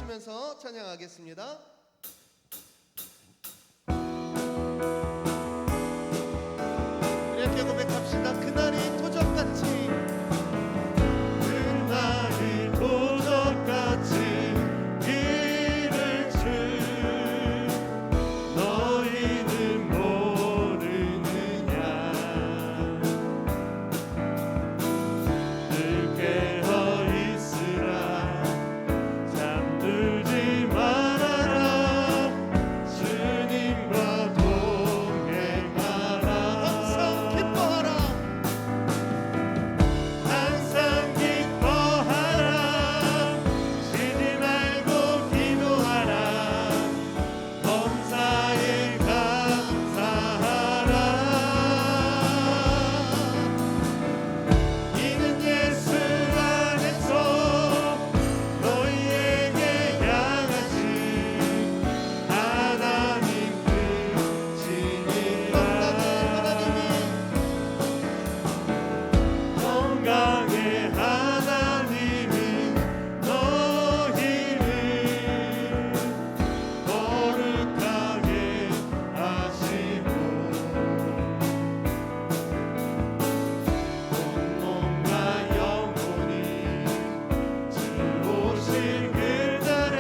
부르면서 찬양하겠습니다. 이렇게 고백합시다. 그날이 도적같이, 그날이 도적같이 이를 줄 너희는 모르느냐. 늘 깨어 있으라, 잠들지 말아라. 주님과 동행하라. 항상 기뻐하라. 항상 기뻐하라. 쉬지 말고 기도하라. 범사에 감사하라. 이는 예수 안에서 너희에게 향하신 하나님 뜻이니라. 건강의 하나님이 너희를 거룩하게 하시고 온몸과 영혼이 주 오실 그날에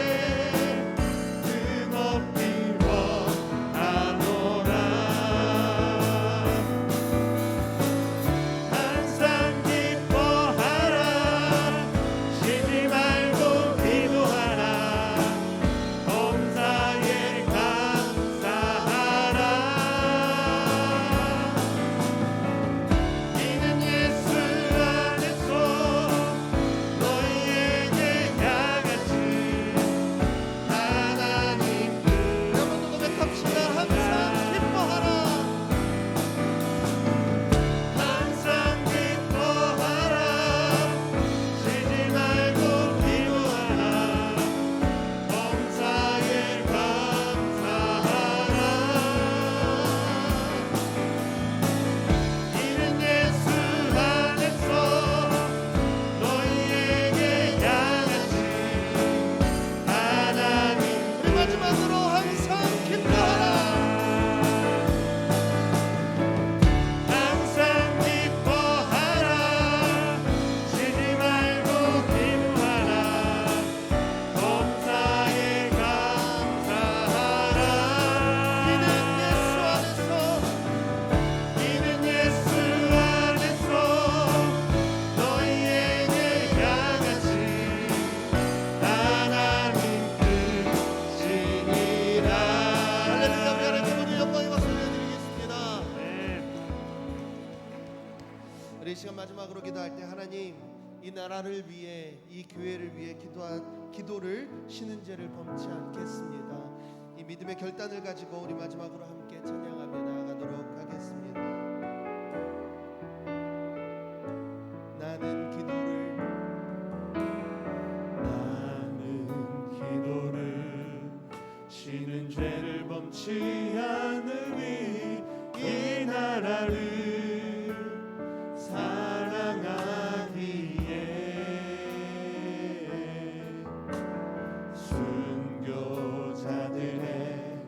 금없이 원하노라. 항상 기뻐하라. 쉬지 말고 기도하라. 범사에 감사하라. 이는 예수 안에서 너희에게 향하신 하나님 뜻. 여러분도 고백합시다. 항상 기뻐하라. 항상 기뻐하라. 쉬지 말고 기도하라. 범사에 감사하라. 이는 예수 안에서 너희에게 향하신 하나님. 우리 마지막으로 항상 기뻐하라. 항상 기뻐하라. 쉬지 말고 기도하라. 범사에 감사하라. 이는 예수 안에서 너희에게 향하신 하나님 뜻이니라. 할렐루야. 우리 하나님 모두 영광의 박수 드리겠습니다. 우리 이 시간 마지막으로 기도할 때 하나님, 이 나라를 위해, 이 교회를 위해 기도를 쉬는 죄를 범치 않겠습니다. 이 믿음의 결단을 가지고 우리 마지막으로 함께 찬양하며 나아가도록 하겠습니다. 나는 기도를 쉬는 죄를 범치 않으니 이 나라를 사랑하기에 순교자들의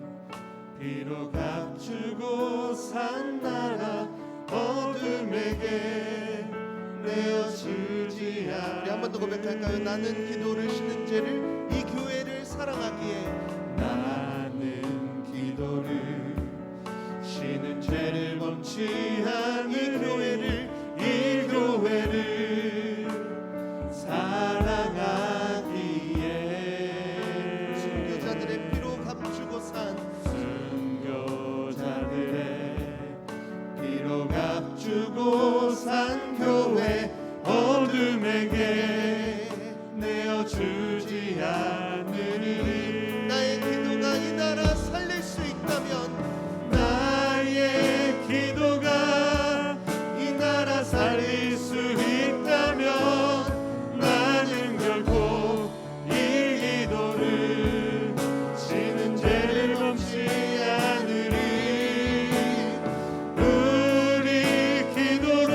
피로 값주고 산 나라 어둠에게 내어주지 않으니. 우리 한 번 더 고백할까요? 나는 기도를 쉬는 죄를, 이 교회를 사랑하기에. 나는 기도를 쉬는 죄를 범치 않으니 이 교회를 사랑하기에 순교자들의 피로 값주고 산 피로 값주고 산 교회 어둠에게 내어주지 않으리. 나의 기도가 이 나라 살릴 수 있다면, 나의 기도가 이 나라 살릴 수 있다면 나는 결코 이 기도를 쉬는 죄를 범치 않으리. 우리 기도로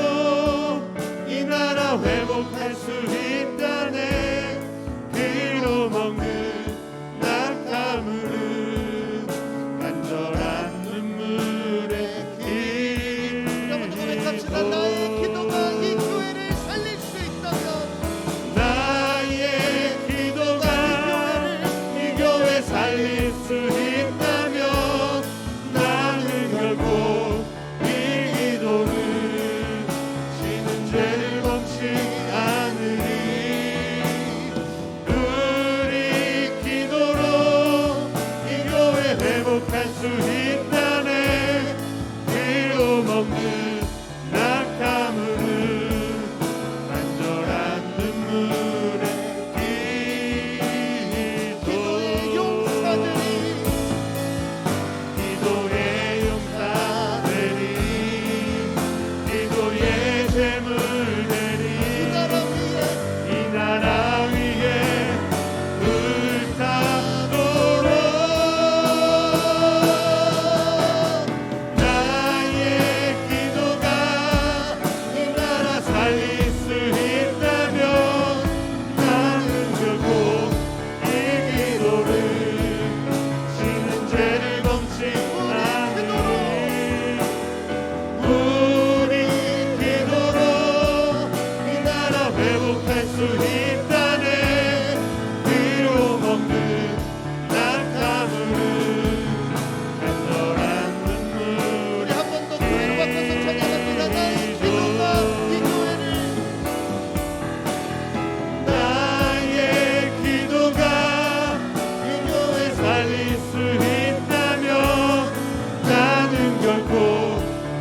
이 나라 회복할 수 있다네. 피로 먹는 회복할 수 있다네. 위로 먹는 낙타물은 간절한 눈물. 우리 한 번 더 교회로 바꿔서 찬양합니다. 나의 기도가 이 교회를 나의 기도가 이 교회 살릴 수 있다면 나는 결코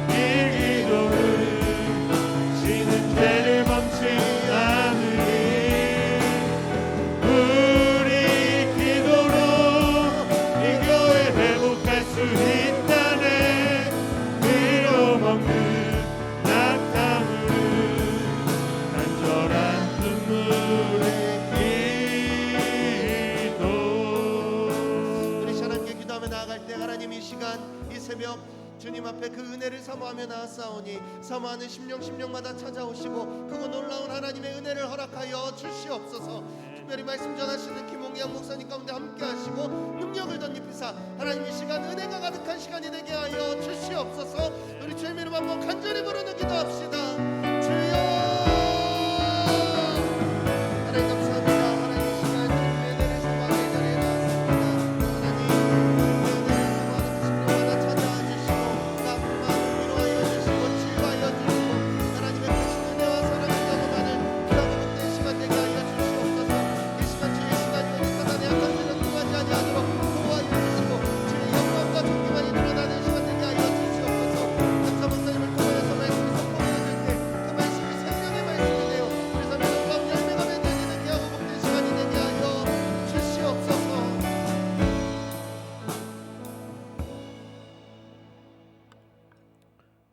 이 기도를 지는 죄를 범치 않으니. 우리 기도로 이 교회 회복할 수 있다네. 위로 먹는 낙타물은 간절한 눈물의 기도. 우리 하나님께 기도하며 나아갈 때 하나님 이 시간 이 새벽 주님 앞에 그 은혜를 사모하며 나아싸우니 사모하는 심령마다 찾아오시고 그거 놀라운 하나님의 은혜를 허락하여 주시옵소서. 특별히 말씀 전하시는 김홍양 목사님 가운데 함께 하시고 능력을 덧입히사 하나님 이 시간 은혜가 가득한 시간이 되게 하여 주시옵소서. 우리 주의 이름 한번 간절히 부르는 기도합시다. 주여 하나님 감사합니다. 하나님 이 시간 주님의 은혜를 사모하는 이 자리에 나왔습니다. 하나님 주님의 은혜를 사모하는 심령마다 찾아와 주시고 아픈 마음 위로하여 주시고 치유하여 주시고 하나님의 크신 은혜와 사랑을 경험하는 귀하고 복된 시간 되게 하여 주시옵소서. 이 시간 주의 시간이오니 사단의 악한 죄는 통하지 아니하도록 보호하여 주시고 주의 영광과 존귀만이 드러나는 시간 되게 하여 주시옵소서. 감사 목사님을 통하여서 말씀이 선포되어질 때 그 말씀이 생명의 말씀이 되어 우리 삶의 놀라운 열매가 맺어지는 귀하고 복된 시간이 되게 하여 주시옵소서.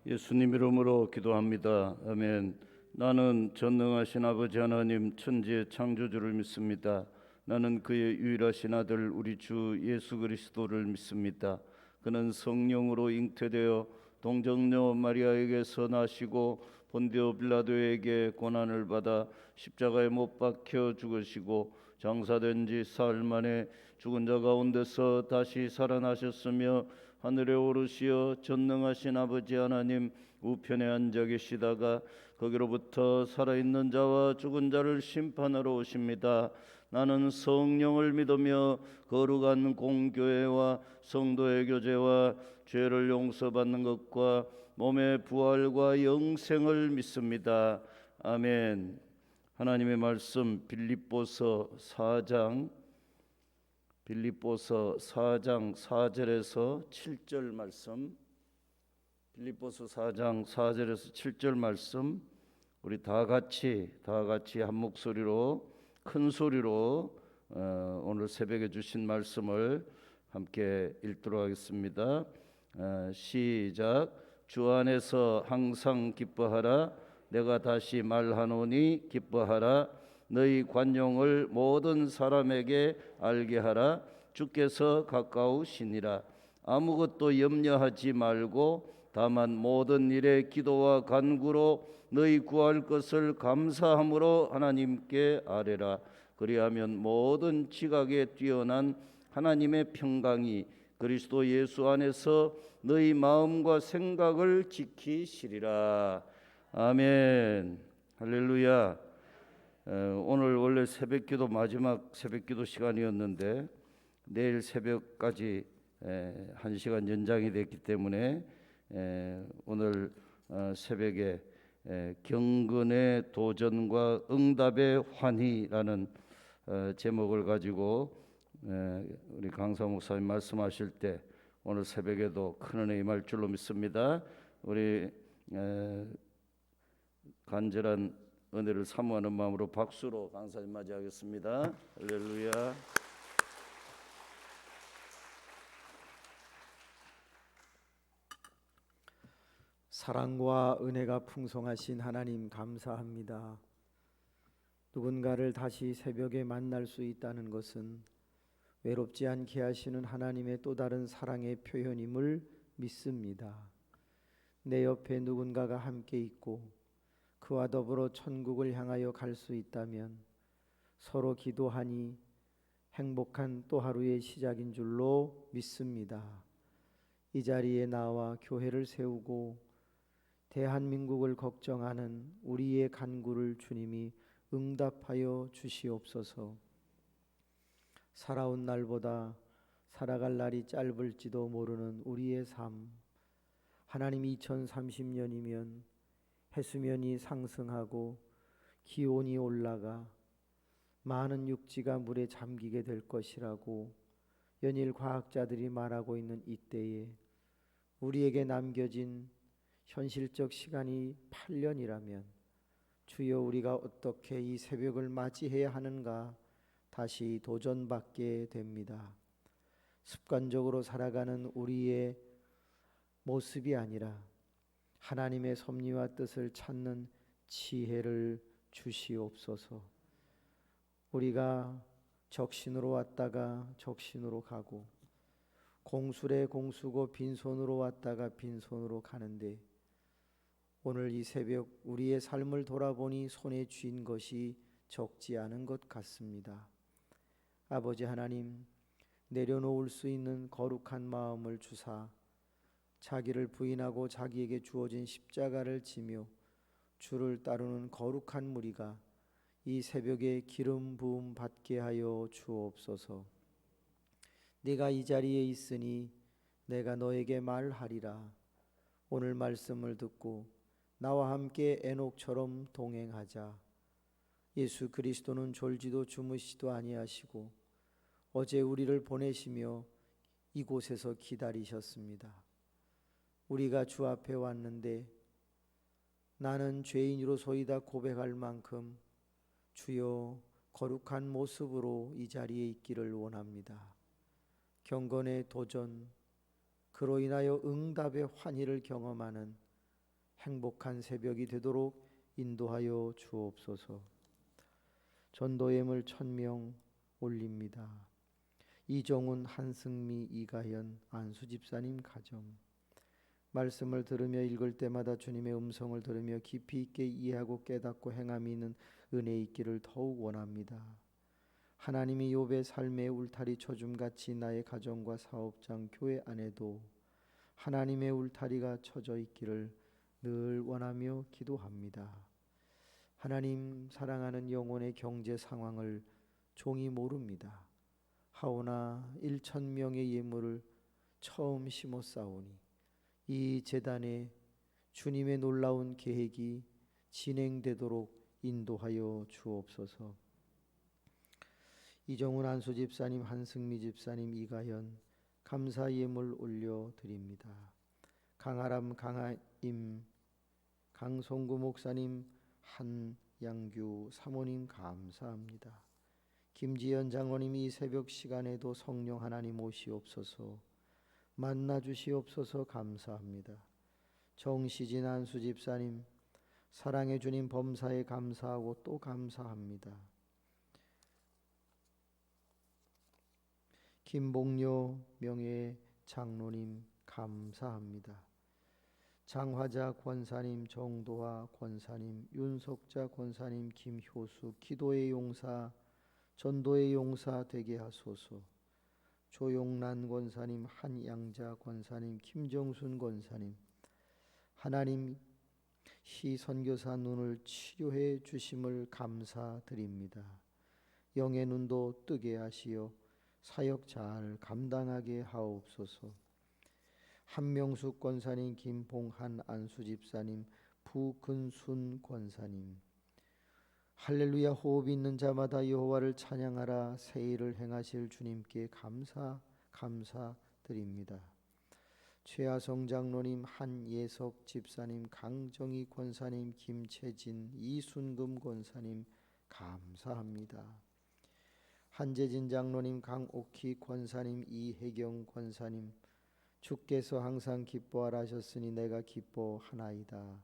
예수님 이름으로 기도합니다. 아멘. 나는 전능하신 아버지 하나님 천지의 창조주를 믿습니다. 나는 그의 유일하신 아들 우리 주 예수 그리스도를 믿습니다. 그는 성령으로 잉태되어 동정녀 마리아에게서 나시고 본디오 빌라도에게 고난을 받아 십자가에 못 박혀 죽으시고 장사된 지 사흘 만에 죽은 자 가운데서 다시 살아나셨으며 하늘에 오르시어 전능하신 아버지 하나님 우편에 앉아 계시다가 거기로부터 살아있는 자와 죽은 자를 심판하러 오십니다. 나는 성령을 믿으며 거룩한 공교회와 성도의 교제와 죄를 용서받는 것과 몸의 부활과 영생을 믿습니다. 아멘. 하나님의 말씀 빌립보서 4장 4절에서 7절 말씀, 빌립보서 4장 4절에서 7절 말씀 우리 다 같이 한 목소리로 큰 소리로 오늘 새벽에 주신 말씀을 함께 읽도록 하겠습니다. 시작. 주 안에서 항상 기뻐하라. 내가 다시 말하노니 기뻐하라. 너희 관용을 모든 사람에게 알게 하라. 주께서 가까우시니라. 아무것도 염려하지 말고 다만 모든 일에 기도와 간구로 너희 구할 것을 감사함으로 하나님께 아뢰라. 그리하면 모든 지각에 뛰어난 하나님의 평강이 그리스도 예수 안에서 너희 마음과 생각을 지키시리라. 아멘. 할렐루야. 오늘 원래 새벽기도 마지막 새벽기도 시간이었는데 내일 새벽까지 1시간 연장이 됐기 때문에 오늘 새벽에 경건의 도전과 응답의 환희라는 제목을 가지고 우리 강사 목사님 말씀하실 때 오늘 새벽에도 큰 은혜 임할 줄로 믿습니다. 우리 간절한 은혜를 사모하는 마음으로 박수로 강사님 맞이하겠습니다. 할렐루야. 사랑과 은혜가 풍성하신 하나님 감사합니다. 누군가를 다시 새벽에 만날 수 있다는 것은 외롭지 않게 하시는 하나님의 또 다른 사랑의 표현임을 믿습니다. 내 옆에 누군가가 함께 있고 그와 더불어 천국을 향하여 갈 수 있다면 서로 기도하니 행복한 또 하루의 시작인 줄로 믿습니다. 이 자리에 나와 교회를 세우고 대한민국을 걱정하는 우리의 간구를 주님이 응답하여 주시옵소서. 살아온 날보다 살아갈 날이 짧을지도 모르는 우리의 삶, 하나님 2030년이면 해수면이 상승하고 기온이 올라가 많은 육지가 물에 잠기게 될 것이라고 연일 과학자들이 말하고 있는 이때에 우리에게 남겨진 현실적 시간이 8년이라면 주여 우리가 어떻게 이 새벽을 맞이해야 하는가 다시 도전받게 됩니다. 습관적으로 살아가는 우리의 모습이 아니라 하나님의 섭리와 뜻을 찾는 지혜를 주시옵소서. 우리가 적신으로 왔다가 적신으로 가고 공술에 공수고 빈손으로 왔다가 빈손으로 가는데 오늘 이 새벽 우리의 삶을 돌아보니 손에 쥔 것이 적지 않은 것 같습니다. 아버지 하나님, 내려놓을 수 있는 거룩한 마음을 주사 자기를 부인하고 자기에게 주어진 십자가를 지며 주를 따르는 거룩한 무리가 이 새벽에 기름 부음 받게 하여 주옵소서. 네가 이 자리에 있으니 내가 너에게 말하리라. 오늘 말씀을 듣고 나와 함께 에녹처럼 동행하자. 예수 그리스도는 졸지도 주무시도 아니하시고 어제 우리를 보내시며 이곳에서 기다리셨습니다. 우리가 주 앞에 왔는데 나는 죄인으로소이다 고백할 만큼 주여 거룩한 모습으로 이 자리에 있기를 원합니다. 경건의 도전, 그로 인하여 응답의 환희를 경험하는 행복한 새벽이 되도록 인도하여 주옵소서. 전도예물 1000명 올립니다. 이정훈, 한승미, 이가연, 안수 집사님 가정, 말씀을 들으며 읽을 때마다 주님의 음성을 들으며 깊이 있게 이해하고 깨닫고 행함이 있는 은혜 있기를 더욱 원합니다. 하나님이 욥의 삶의 울타리 쳐줌같이 나의 가정과 사업장, 교회 안에도 하나님의 울타리가 쳐져 있기를 늘 원하며 기도합니다. 하나님, 사랑하는 영혼의 경제 상황을 종이 모릅니다. 하오나 1000명의 예물을 처음 심었사오니 이 제단에 주님의 놀라운 계획이 진행되도록 인도하여 주옵소서. 이정훈 안수 집사님, 한승미 집사님, 이가연 감사 예물 올려드립니다. 강아람, 강아임, 강송구 목사님, 한양규 사모님 감사합니다. 김지연 장로님, 이 새벽 시간에도 성령 하나님 오시옵소서, 만나 주시옵소서 감사합니다. 정시진 안수 집사님, 사랑의 주님 범사에 감사하고 또 감사합니다. 김봉료 명예 장로님 감사합니다. 장화자 권사님, 정도화 권사님, 윤석자 권사님, 김효수 기도의 용사, 전도의 용사 되게 하소서. 조용란 권사님, 한양자 권사님, 김정순 권사님, 하나님 시 선교사 눈을 치료해 주심을 감사드립니다. 영의 눈도 뜨게 하시어 사역 잘 감당하게 하옵소서. 한명숙 권사님, 김봉한 안수 집사님, 부근순 권사님, 할렐루야 호흡 있는 자마다 여호와를 찬양하라. 새 일을 행하실 주님께 감사드립니다. 최하성 장로님, 한예석 집사님, 강정희 권사님, 김채진, 이순금 권사님 감사합니다. 한재진 장로님, 강옥희 권사님, 이혜경 권사님, 주께서 항상 기뻐하라 하셨으니 내가 기뻐하나이다.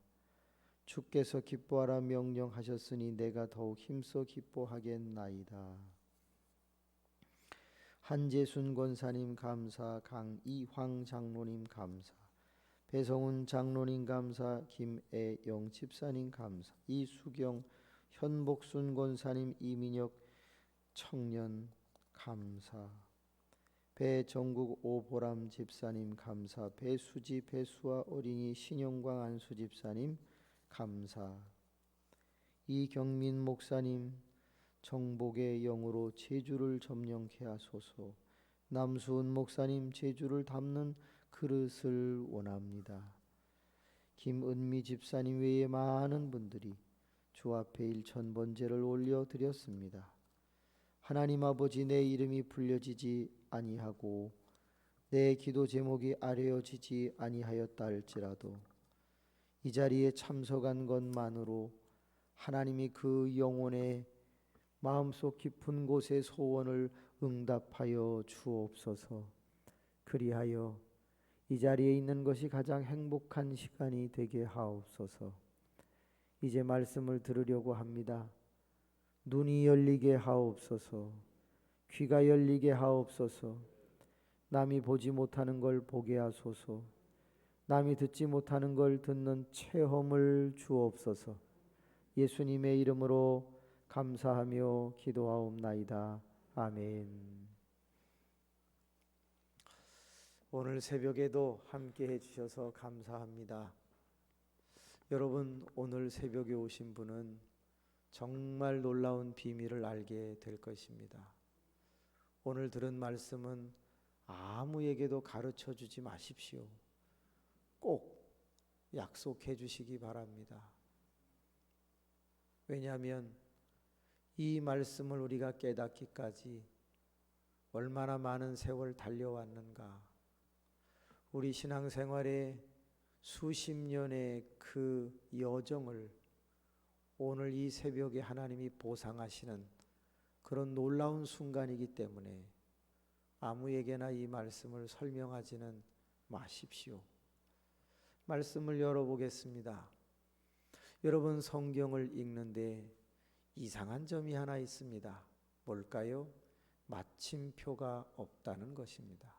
주께서 기뻐하라 명령하셨으니 내가 더욱 힘써 기뻐하겠나이다. 한재순 권사님 감사, 강이황 장로님 감사, 배성훈 장로님 감사, 김애영 집사님 감사, 이수경, 현복순 권사님, 이민혁 청년 감사, 배정국 오보람 집사님 감사, 배수지 배수아 어린이 신영광 안수 집사님 감사, 이경민 목사님 정복의 영으로 제주를 점령케 하소서. 남수은 목사님 제주를 담는 그릇을 원합니다. 김은미 집사님 외에 많은 분들이 주 앞에 일천번제를 올려드렸습니다. 하나님 아버지, 내 이름이 불려지지 아니하고 내 기도 제목이 아뢰어지지 아니하였다 할지라도 이 자리에 참석한 것만으로 하나님이 그 영혼의 마음속 깊은 곳의 소원을 응답하여 주옵소서. 그리하여 이 자리에 있는 것이 가장 행복한 시간이 되게 하옵소서. 이제 말씀을 들으려고 합니다. 눈이 열리게 하옵소서. 귀가 열리게 하옵소서. 남이 보지 못하는 걸 보게 하소서. 남이 듣지 못하는 걸 듣는 체험을 주옵소서. 예수님의 이름으로 감사하며 기도하옵나이다. 아멘. 오늘 새벽에도 함께 해주셔서 감사합니다. 여러분, 오늘 새벽에 오신 분은 정말 놀라운 비밀을 알게 될 것입니다. 오늘 들은 말씀은 아무에게도 가르쳐 주지 마십시오. 꼭 약속해 주시기 바랍니다. 왜냐하면 이 말씀을 우리가 깨닫기까지 얼마나 많은 세월 달려왔는가. 우리 신앙생활의 수십 년의 그 여정을 오늘 이 새벽에 하나님이 보상하시는 그런 놀라운 순간이기 때문에 아무에게나 이 말씀을 설명하지는 마십시오. 말씀을 열어보겠습니다. 여러분, 성경을 읽는데 이상한 점이 하나 있습니다. 뭘까요? 마침표가 없다는 것입니다.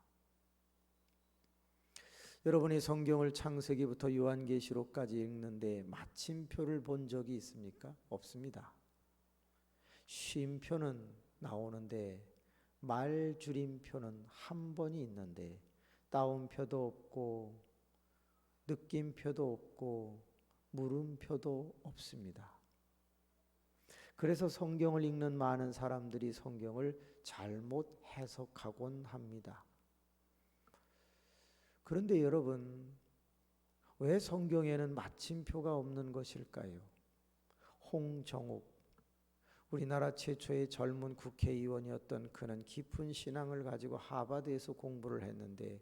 여러분이 성경을 창세기부터 요한계시록까지 읽는데 마침표를 본 적이 있습니까? 없습니다. 쉼표는 나오는데 말줄임표는 한 번이 있는데 따옴표도 없고 느낌표도 없고 물음표도 없습니다. 그래서 성경을 읽는 많은 사람들이 성경을 잘못 해석하곤 합니다. 그런데 여러분, 왜 성경에는 마침표가 없는 것일까요? 홍정욱, 우리나라 최초의 젊은 국회의원이었던 그는 깊은 신앙을 가지고 하버드에서 공부를 했는데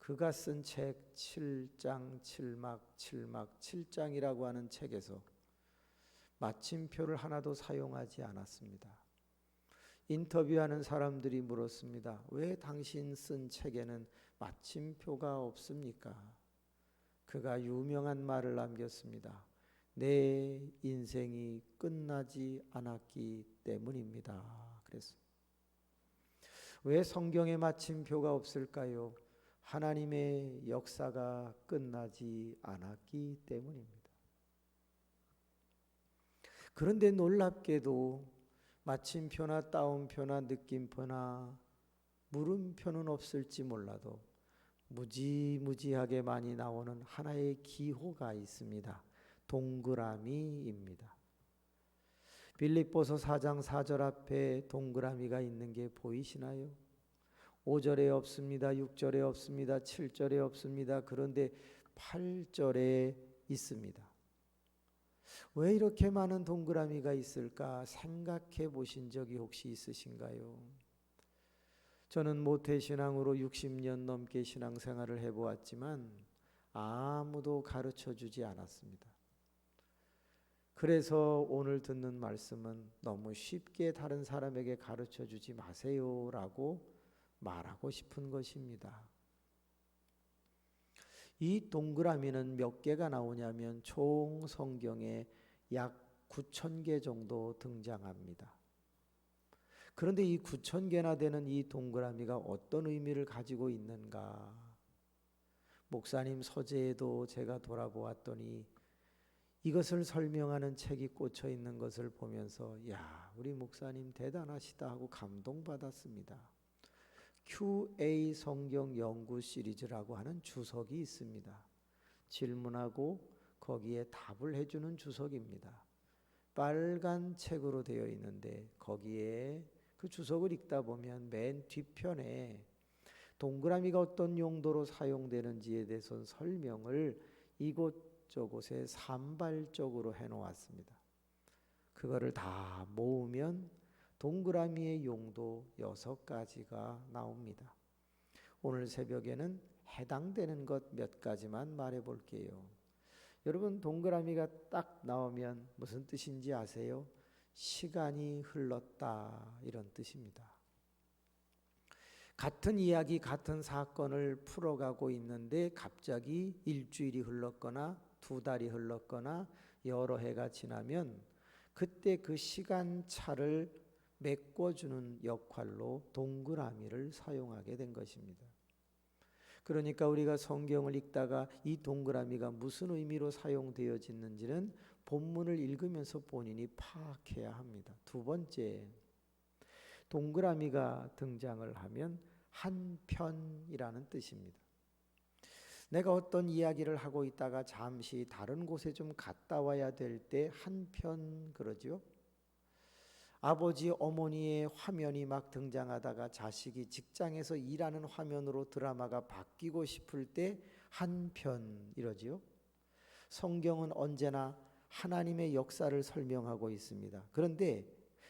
그가 쓴 책 7장 7막 7막 7장이라고 하는 책에서 마침표를 하나도 사용하지 않았습니다. 인터뷰하는 사람들이 물었습니다. 왜 당신 쓴 책에는 마침표가 없습니까? 그가 유명한 말을 남겼습니다. 내 인생이 끝나지 않았기 때문입니다. 그래서 왜 성경에 마침표가 없을까요? 하나님의 역사가 끝나지 않았기 때문입니다. 그런데 놀랍게도 마침표나 따옴표나 느낌표나 물음표는 없을지 몰라도 무지무지하게 많이 나오는 하나의 기호가 있습니다. 동그라미입니다. 빌립보서 4장 4절 앞에 동그라미가 있는 게 보이시나요? 5절에 없습니다. 6절에 없습니다. 7절에 없습니다. 그런데 8절에 있습니다. 왜 이렇게 많은 동그라미가 있을까 생각해 보신 적이 혹시 있으신가요? 저는 모태신앙으로 60년 넘게 신앙생활을 해보았지만 아무도 가르쳐 주지 않았습니다. 그래서 오늘 듣는 말씀은 너무 쉽게 다른 사람에게 가르쳐 주지 마세요라고 말하고 싶은 것입니다. 이 동그라미는 몇 개가 나오냐면 총 성경에 약 9,000개 정도 등장합니다. 그런데 이 9,000개나 되는 이 동그라미가 어떤 의미를 가지고 있는가? 목사님 서재에도 제가 돌아보았더니 이것을 설명하는 책이 꽂혀 있는 것을 보면서 야, 우리 목사님 대단하시다 하고 감동받았습니다. QA 성경 연구 시리즈라고 하는 주석이 있습니다. 질문하고 거기에 답을 해주는 주석입니다. 빨간 책으로 되어 있는데 거기에 그 주석을 읽다 보면 맨 뒤편에 동그라미가 어떤 용도로 사용되는지에 대해서 설명을 이곳저곳에 산발적으로 해놓았습니다. 그거를 다 모으면 동그라미의 용도 6가지가 나옵니다. 오늘 새벽에는 해당되는 것 몇 가지만 말해 볼게요. 여러분, 동그라미가 딱 나오면 무슨 뜻인지 아세요? 시간이 흘렀다, 이런 뜻입니다. 같은 이야기, 같은 사건을 풀어가고 있는데 갑자기 일주일이 흘렀거나 2달이 흘렀거나 여러 해가 지나면 그때 그 시간차를 메꿔주는 역할로 동그라미를 사용하게 된 것입니다. 그러니까 우리가 성경을 읽다가 이 동그라미가 무슨 의미로 사용되어지는지는 본문을 읽으면서 본인이 파악해야 합니다. 두 번째, 동그라미가 등장을 하면 한편이라는 뜻입니다. 내가 어떤 이야기를 하고 있다가 잠시 다른 곳에 좀 갔다 와야 될 때 한편 그러죠. 아버지 어머니의 화면이 막 등장하다가 자식이 직장에서 일하는 화면으로 드라마가 바뀌고 싶을 때 한편 이러지요. 성경은 언제나 하나님의 역사를 설명하고 있습니다. 그런데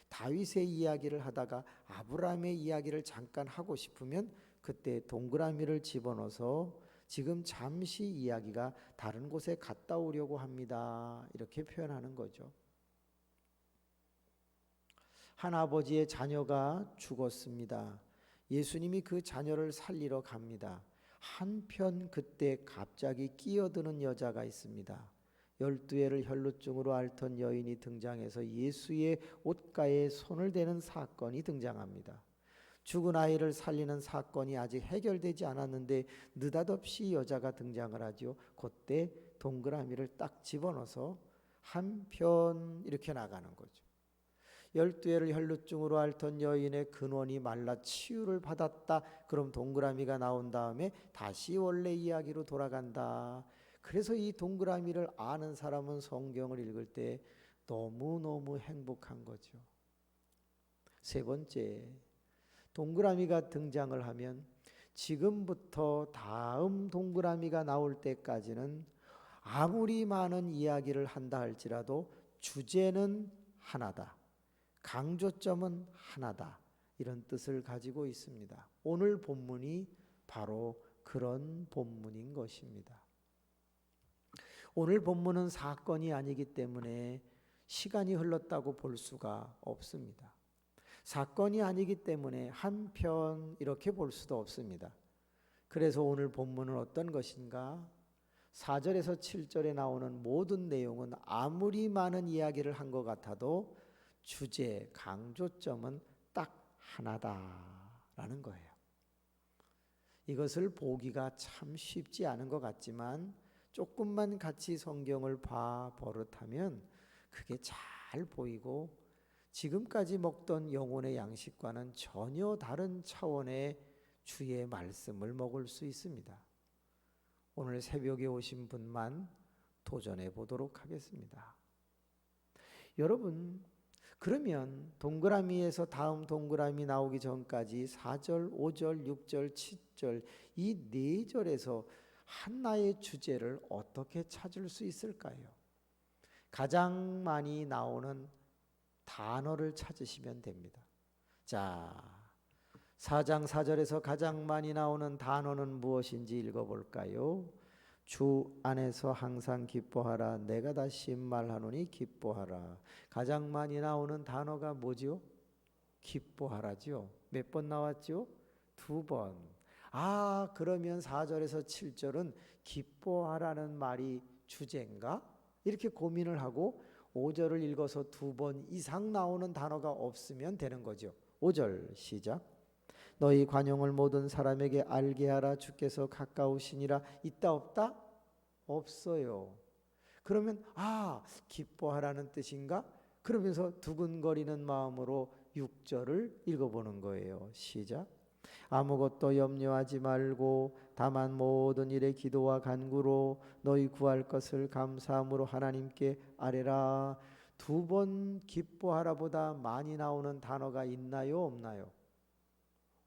다윗의 이야기를 하다가 아브라함의 이야기를 잠깐 하고 싶으면 그때 동그라미를 집어넣어서 지금 잠시 이야기가 다른 곳에 갔다 오려고 합니다, 이렇게 표현하는 거죠. 한 아버지의 자녀가 죽었습니다. 예수님이 그 자녀를 살리러 갑니다. 한편 그때 갑자기 끼어드는 여자가 있습니다. 12해를 혈루증으로 앓던 여인이 등장해서 예수의 옷가에 손을 대는 사건이 등장합니다. 죽은 아이를 살리는 사건이 아직 해결되지 않았는데 느닷없이 여자가 등장을 하죠. 그때 동그라미를 딱 집어넣어서 한편 이렇게 나가는 거죠. 12해를 혈루증으로 앓던 여인의 근원이 말라 치유를 받았다. 그럼 동그라미가 나온 다음에 다시 원래 이야기로 돌아간다. 그래서 이 동그라미를 아는 사람은 성경을 읽을 때 너무너무 행복한 거죠. 세 번째, 동그라미가 등장을 하면 지금부터 다음 동그라미가 나올 때까지는 아무리 많은 이야기를 한다 할지라도 주제는 하나다. 강조점은 하나다. 이런 뜻을 가지고 있습니다. 오늘 본문이 바로 그런 본문인 것입니다. 오늘 본문은 사건이 아니기 때문에 시간이 흘렀다고 볼 수가 없습니다. 사건이 아니기 때문에 한편 이렇게 볼 수도 없습니다. 그래서 오늘 본문은 어떤 것인가? 4절에서 7절에 나오는 모든 내용은 아무리 많은 이야기를 한 것 같아도 주제, 강조점은 딱 하나다라는 거예요. 이것을 보기가 참 쉽지 않은 것 같지만 조금만 같이 성경을 봐 버릇하면 그게 잘 보이고 지금까지 먹던 영혼의 양식과는 전혀 다른 차원의 주의 말씀을 먹을 수 있습니다. 오늘 새벽에 오신 분만 도전해 보도록 하겠습니다. 여러분, 그러면 동그라미에서 다음 동그라미 나오기 전까지 4절, 5절, 6절, 7절 이 4절에서 하나의 주제를 어떻게 찾을 수 있을까요? 가장 많이 나오는 단어를 찾으시면 됩니다. 자, 4장 4절에서 가장 많이 나오는 단어는 무엇인지 읽어볼까요? 주 안에서 항상 기뻐하라. 내가 다시 말하노니 기뻐하라. 가장 많이 나오는 단어가 뭐죠? 기뻐하라죠. 몇 번 나왔죠? 2번. 아, 그러면 4절에서 7절은 기뻐하라는 말이 주제인가? 이렇게 고민을 하고 5절을 읽어서 2번 이상 나오는 단어가 없으면 되는 거죠. 5절 시작. 너희 관용을 모든 사람에게 알게 하라. 주께서 가까우시니라. 있다 없다? 없어요. 그러면 기뻐하라는 뜻인가? 그러면서 두근거리는 마음으로 6절을 읽어보는 거예요. 시작. 아무것도 염려하지 말고 다만 모든 일에 기도와 간구로 너희 구할 것을 감사함으로 하나님께 아뢰라. 두 번 기뻐하라보다 많이 나오는 단어가 있나요, 없나요?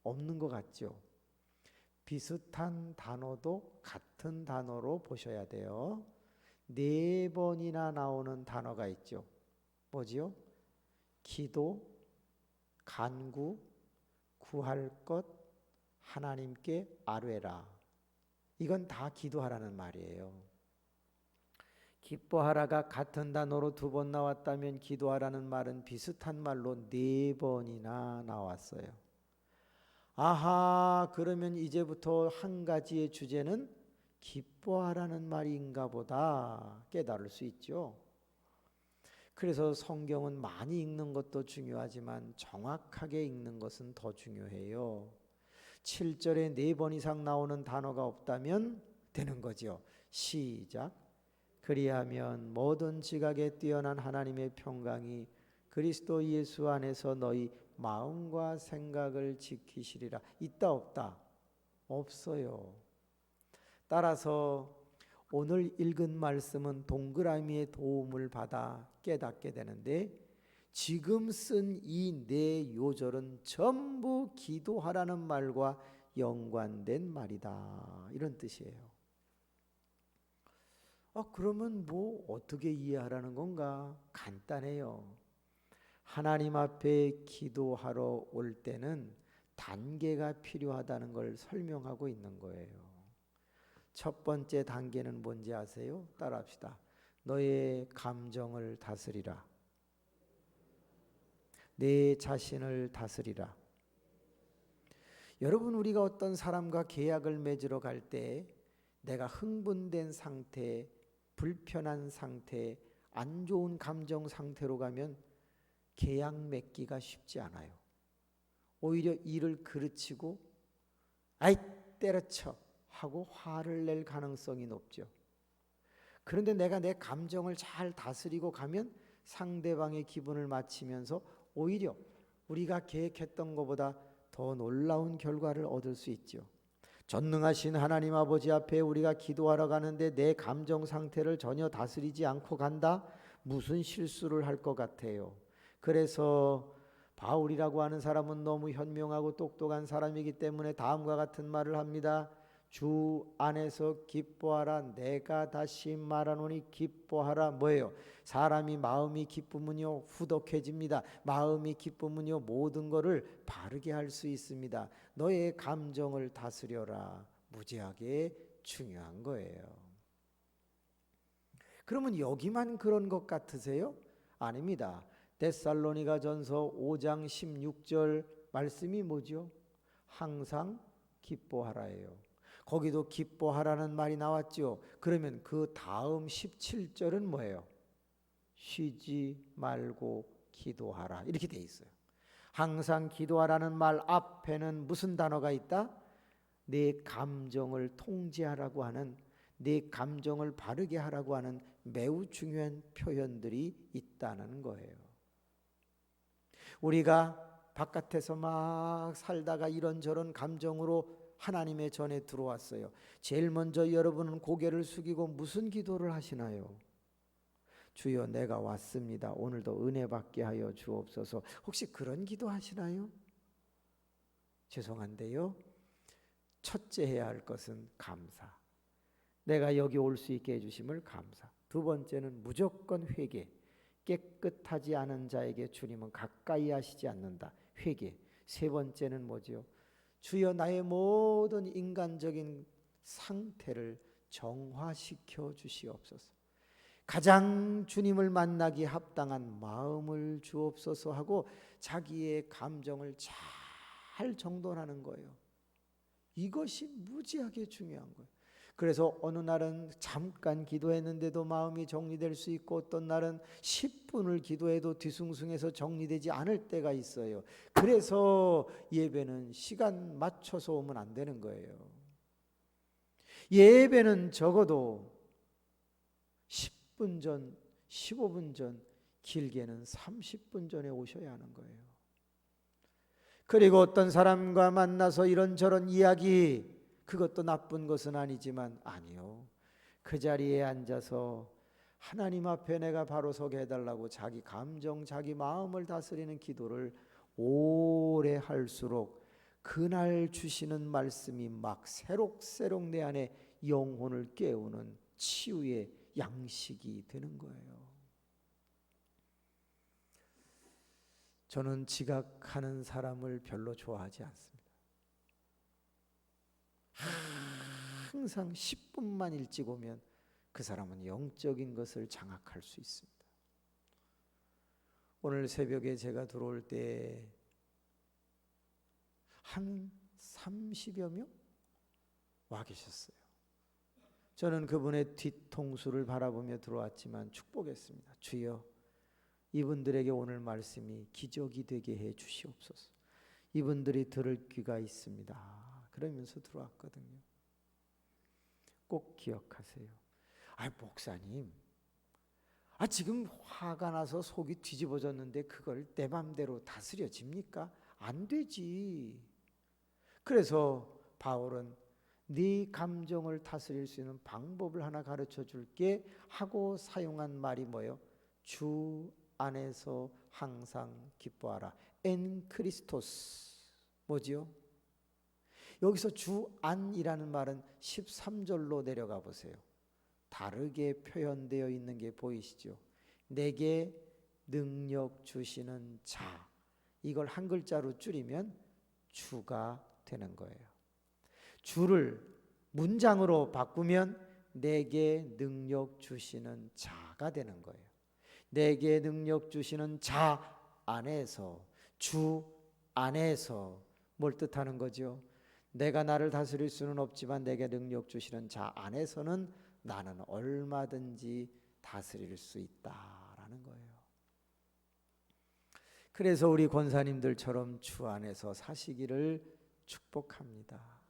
없는 것 같죠. 비슷한 단어도 같은 단어로 보셔야 돼요. 네 번이나 나오는 단어가 있죠. 뭐지요? 기도, 간구, 구할 것, 하나님께 아뢰라. 이건 다 기도하라는 말이에요. 기뻐하라가 같은 단어로 두 번 나왔다면 기도하라는 말은 비슷한 말로 네 번이나 나왔어요. 아하, 그러면 이제부터 한 가지의 주제는 기뻐하라는 말인가 보다 깨달을 수 있죠. 그래서 성경은 많이 읽는 것도 중요하지만 정확하게 읽는 것은 더 중요해요. 7절에 4번 이상 나오는 단어가 없다면 되는 거죠. 시작. 그리하면 모든 지각에 뛰어난 하나님의 평강이 그리스도 예수 안에서 너희 마음과 생각을 지키시리라. 있다 없다? 없어요. 따라서 오늘 읽은 말씀은 동그라미의 도움을 받아 깨닫게 되는데 지금 쓴 이 네 요절은 전부 기도하라는 말과 연관된 말이다. 이런 뜻이에요. 그러면 뭐 어떻게 이해하라는 건가? 간단해요. 하나님 앞에 기도하러 올 때는 단계가 필요하다는 걸 설명하고 있는 거예요. 첫 번째 단계는 뭔지 아세요? 따라합시다. 너의 감정을 다스리라. 내 자신을 다스리라. 여러분, 우리가 어떤 사람과 계약을 맺으러 갈 때 내가 흥분된 상태, 불편한 상태, 안 좋은 감정 상태로 가면 계약 맺기가 쉽지 않아요. 오히려 이를 그르치고 아이 때려쳐 하고 화를 낼 가능성이 높죠. 그런데 내가 내 감정을 잘 다스리고 가면 상대방의 기분을 맞추면서 오히려 우리가 계획했던 것보다 더 놀라운 결과를 얻을 수 있죠. 전능하신 하나님 아버지 앞에 우리가 기도하러 가는데 내 감정 상태를 전혀 다스리지 않고 간다? 무슨 실수를 할 것 같아요. 그래서 바울이라고 하는 사람은 너무 현명하고 똑똑한 사람이기 때문에 다음과 같은 말을 합니다. 주 안에서 기뻐하라. 내가 다시 말하노니 기뻐하라. 뭐예요? 사람이 마음이 기쁘면요 후덕해집니다. 마음이 기쁘면요 모든 것을 바르게 할 수 있습니다. 너의 감정을 다스려라. 무지하게 중요한 거예요. 그러면 여기만 그런 것 같으세요? 아닙니다. 데살로니가전서 5장 16절 말씀이 뭐죠? 항상 기뻐하라예요. 거기도 기뻐하라는 말이 나왔죠. 그러면 그 다음 17절은 뭐예요? 쉬지 말고 기도하라. 이렇게 돼 있어요. 항상 기도하라는 말 앞에는 무슨 단어가 있다? 내 감정을 통제하라고 하는, 내 감정을 바르게 하라고 하는 매우 중요한 표현들이 있다는 거예요. 우리가 바깥에서 막 살다가 이런저런 감정으로 하나님의 전에 들어왔어요. 제일 먼저 여러분은 고개를 숙이고 무슨 기도를 하시나요? 주여, 내가 왔습니다. 오늘도 은혜 받게 하여 주옵소서. 혹시 그런 기도 하시나요? 죄송한데요. 첫째 해야 할 것은 감사. 내가 여기 올 수 있게 해주심을 감사. 두 번째는 무조건 회개. 깨끗하지 않은 자에게 주님은 가까이 하시지 않는다. 회개. 세 번째는 뭐지요? 주여, 나의 모든 인간적인 상태를 정화시켜 주시옵소서. 가장 주님을 만나기 합당한 마음을 주옵소서 하고 자기의 감정을 잘 정돈하는 거예요. 이것이 무지하게 중요한 거예요. 그래서 어느 날은 잠깐 기도했는데도 마음이 정리될 수 있고 어떤 날은 10분을 기도해도 뒤숭숭해서 정리되지 않을 때가 있어요. 그래서 예배는 시간 맞춰서 오면 안 되는 거예요. 예배는 적어도 10분 전, 15분 전, 길게는 30분 전에 오셔야 하는 거예요. 그리고 어떤 사람과 만나서 이런저런 이야기, 그것도 나쁜 것은 아니지만 아니요. 그 자리에 앉아서 하나님 앞에 내가 바로 서게 해달라고 자기 감정, 자기 마음을 다스리는 기도를 오래 할수록 그날 주시는 말씀이 막 새록새록 내 안에 영혼을 깨우는 치유의 양식이 되는 거예요. 저는 지각하는 사람을 별로 좋아하지 않습니다. 항상 10분만 일찍 오면 그 사람은 영적인 것을 장악할 수 있습니다. 오늘 새벽에 제가 들어올 때 한 30여 명 와 계셨어요. 저는 그분의 뒤통수를 바라보며 들어왔지만 축복했습니다. 주여, 이분들에게 오늘 말씀이 기적이 되게 해 주시옵소서. 이분들이 들을 귀가 있습니다. 그러면서 들어왔거든요. 꼭 기억하세요. 목사님, 지금 화가 나서 속이 뒤집어졌는데 그걸 내 맘대로 다스려집니까? 안 되지. 그래서 바울은 네 감정을 다스릴 수 있는 방법을 하나 가르쳐 줄게 하고 사용한 말이 뭐예요? 주 안에서 항상 기뻐하라. 엔 크리스토스. 뭐지요? 여기서 주 안이라는 말은 13절로 내려가 보세요. 다르게 표현되어 있는 게 보이시죠? 내게 능력 주시는 자. 이걸 한 글자로 줄이면 주가 되는 거예요. 주를 문장으로 바꾸면 내게 능력 주시는 자가 되는 거예요. 내게 능력 주시는 자 안에서, 주 안에서 뭘 뜻하는 거죠? 내가 나를 다스릴 수는 없지만 내게 능력 주시는 자 안에서는 나는 얼마든지 다스릴 수 있다라는 거예요. 그래서 우리 권사님들처럼 주 안에서 사시기를 축복합니다.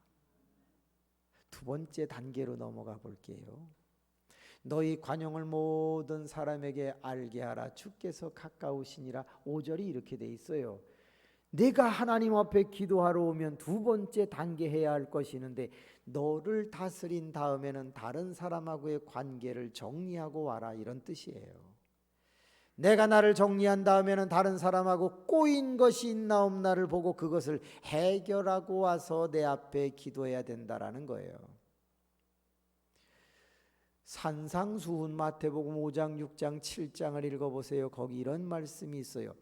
두 번째 단계로 넘어가 볼게요. 너희 관용을 모든 사람에게 알게 하라. 주께서 가까우시니라. 5절이 이렇게 돼 있어요. 내가 하나님 앞에 기도하러 오면 두 번째 단계 해야 할 것이 있는데, 너를 다스린 다음에는 다른 사람하고의 관계를 정리하고 와라, 이런 뜻이에요. 내가 나를 정리한 다음에는 다른 사람하고 꼬인 것이 있나 없나를 보고 그것을 해결하고 와서 내 앞에 기도해야 된다라는 거예요. 산상수훈 마태복음 5장, 6장, 7장을 읽어보세요. 거기 이런 말씀이 있어요.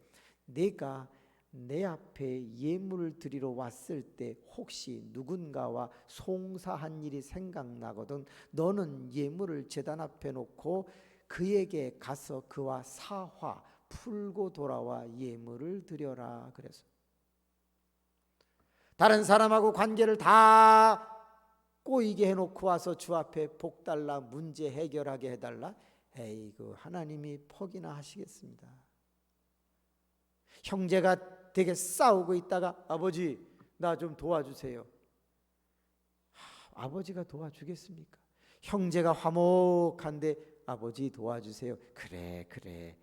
내가 내 앞에 예물을 드리러 왔을 때 혹시 누군가와 송사한 일이 생각나거든 너는 예물을 제단 앞에 놓고 그에게 가서 그와 사화 풀고 돌아와 예물을 드려라. 그래서 다른 사람하고 관계를 다 꼬이게 해놓고 와서 주 앞에 복 달라, 문제 해결하게 해달라. 에이그 하나님이 퍽이나 하시겠습니다. 형제가 되게 싸우고 있다가 아버지 나 좀 도와주세요. 아버지가 도와주겠습니까? 형제가 화목한데 아버지 도와주세요. 그래.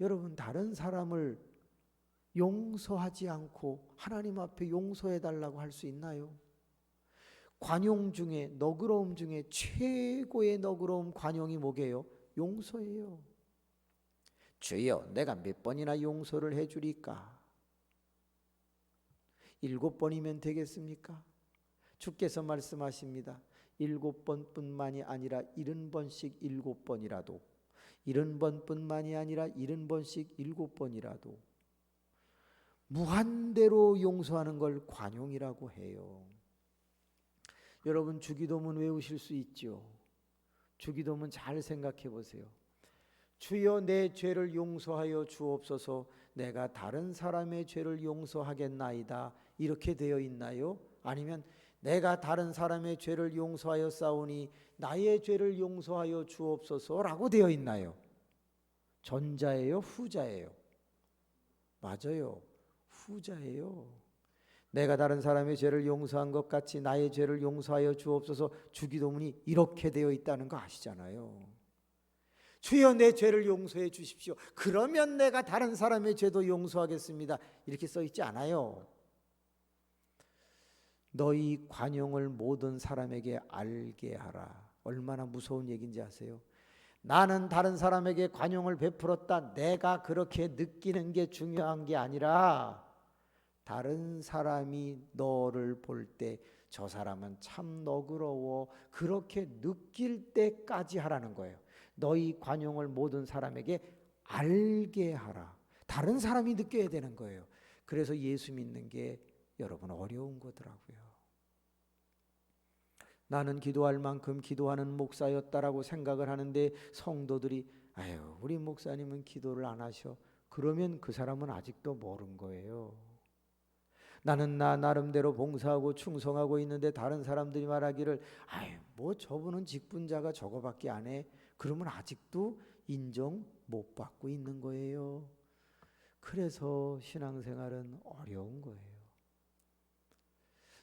여러분, 다른 사람을 용서하지 않고 하나님 앞에 용서해 달라고 할 수 있나요? 관용 중에, 너그러움 중에 최고의 너그러움 관용이 뭐게요? 용서예요. 주여, 내가 몇 번이나 용서를 해주리까? 7번이면 되겠습니까? 주께서 말씀하십니다. 7번뿐만이 아니라 70번씩 7번이라도, 70번뿐만이 아니라 70번씩 7번이라도 무한대로 용서하는 걸 관용이라고 해요. 여러분, 주기도문 외우실 수 있죠? 주기도문 잘 생각해 보세요. 주여 내 죄를 용서하여 주옵소서. 내가 다른 사람의 죄를 용서하겠나이다. 이렇게 되어 있나요? 아니면 내가 다른 사람의 죄를 용서하여 싸우니 나의 죄를 용서하여 주옵소서라고 되어 있나요? 전자예요? 후자예요? 맞아요. 후자예요. 내가 다른 사람의 죄를 용서한 것 같이 나의 죄를 용서하여 주옵소서. 주기도문이 이렇게 되어 있다는 거 아시잖아요. 주여 내 죄를 용서해 주십시오. 그러면 내가 다른 사람의 죄도 용서하겠습니다. 이렇게 써 있지 않아요. 너희 관용을 모든 사람에게 알게 하라. 얼마나 무서운 얘기인지 아세요? 나는 다른 사람에게 관용을 베풀었다, 내가 그렇게 느끼는 게 중요한 게 아니라 다른 사람이 너를 볼 때 저 사람은 참 너그러워, 그렇게 느낄 때까지 하라는 거예요. 너희 관용을 모든 사람에게 알게 하라. 다른 사람이 느껴야 되는 거예요. 그래서 예수 믿는 게 여러분 어려운 거더라고요. 나는 기도할 만큼 기도하는 목사였다라고 생각을 하는데 성도들이 아유, 우리 목사님은 기도를 안 하셔. 그러면 그 사람은 아직도 모른 거예요. 나는 나 나름대로 봉사하고 충성하고 있는데 다른 사람들이 말하기를 아유, 뭐 저분은 직분자가 저거밖에 안 해. 그러면 아직도 인정 못 받고 있는 거예요. 그래서 신앙생활은 어려운 거예요.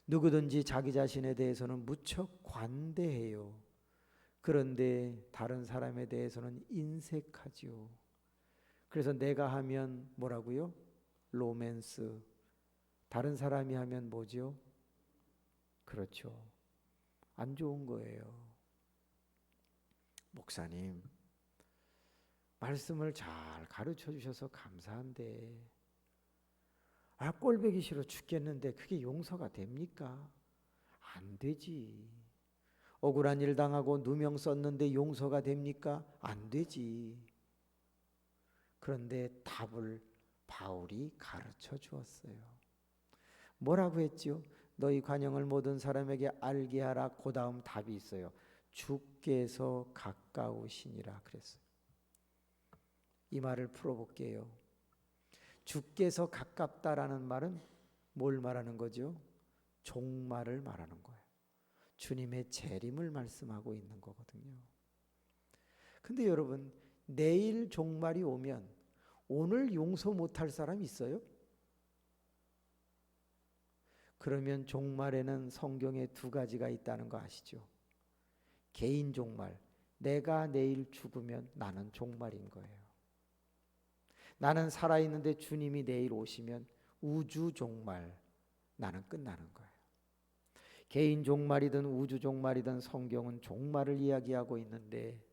누구든지 자기 자신에 대해서는 무척 관대해요. 그런데 다른 사람에 대해서는 인색하지요. 그래서 내가 하면 뭐라고요? 로맨스. 다른 사람이 하면 뭐죠? 그렇죠. 안 좋은 거예요. 목사님, 말씀을 잘 가르쳐 주셔서 감사한데 꼴보기 싫어 죽겠는데 그게 용서가 됩니까? 안 되지. 억울한 일 당하고 누명 썼는데 용서가 됩니까? 안 되지. 그런데 답을 바울이 가르쳐 주었어요. 뭐라고 했지요? 너희 관용을 모든 사람에게 알게 하라. 그 다음 답이 있어요. 주께서 가까우시니라 그랬어요. 이 말을 풀어볼게요. 주께서 가깝다라는 말은 뭘 말하는 거죠? 종말을 말하는 거예요. 주님의 재림을 말씀하고 있는 거거든요. 근데 여러분, 내일 종말이 오면 오늘 용서 못할 사람 있어요? 그러면 종말에는 성경에 두 가지가 있다는 거 아시죠? 개인 종말, 내가 내일 죽으면 나는 종말인 거예요. 나는 살아있는데 주님이 내일 오시면 우주 종말, 나는 끝나는 거예요. 개인 종말이든 우주 종말이든 성경은 종말을 이야기하고 있는데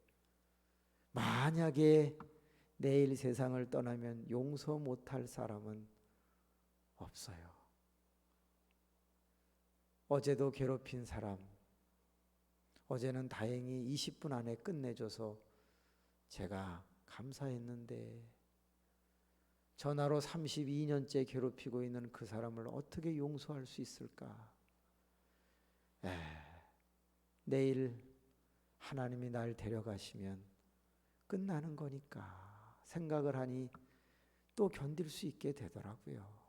만약에 내일 세상을 떠나면 용서 못할 사람은 없어요. 어제도 괴롭힌 사람, 어제는 다행히 20분 안에 끝내줘서 제가 감사했는데 전화로 32년째 괴롭히고 있는 그 사람을 어떻게 용서할 수 있을까? 내일 하나님이 날 데려가시면 끝나는 거니까 생각을 하니 또 견딜 수 있게 되더라고요.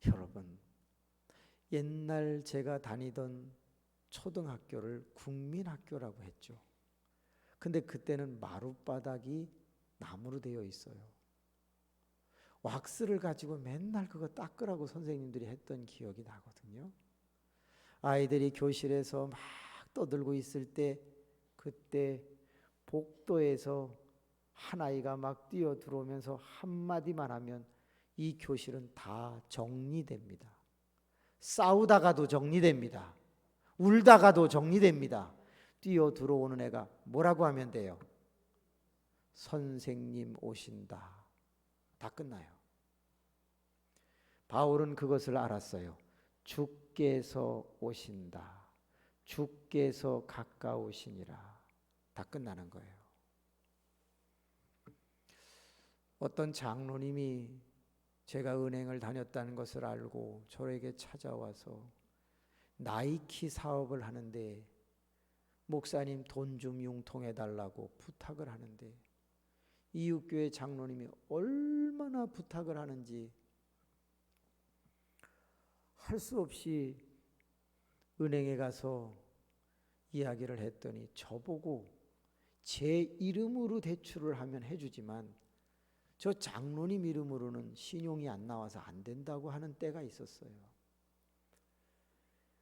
여러분, 옛날 제가 다니던 초등학교를 국민학교라고 했죠. 근데 그때는 마룻바닥이 나무로 되어 있어요. 왁스를 가지고 맨날 그거 닦으라고 선생님들이 했던 기억이 나거든요. 아이들이 교실에서 막 떠들고 있을 때 그때 복도에서 한 아이가 막 뛰어 들어오면서 한마디만 하면 이 교실은 다 정리됩니다. 싸우다가도 정리됩니다. 울다가도 정리됩니다. 뛰어 들어오는 애가 뭐라고 하면 돼요? 선생님 오신다. 다 끝나요. 바울은 그것을 알았어요. 주께서 오신다. 주께서 가까우시니라. 다 끝나는 거예요. 어떤 장로님이 제가 은행을 다녔다는 것을 알고 저에게 찾아와서 나이키 사업을 하는데 목사님 돈 좀 융통해 달라고 부탁을 하는데 이웃교회 장로님이 얼마나 부탁을 하는지 할 수 없이 은행에 가서 이야기를 했더니 저보고 제 이름으로 대출을 하면 해주지만 저 장로님 이름으로는 신용이 안 나와서 안 된다고 하는 때가 있었어요.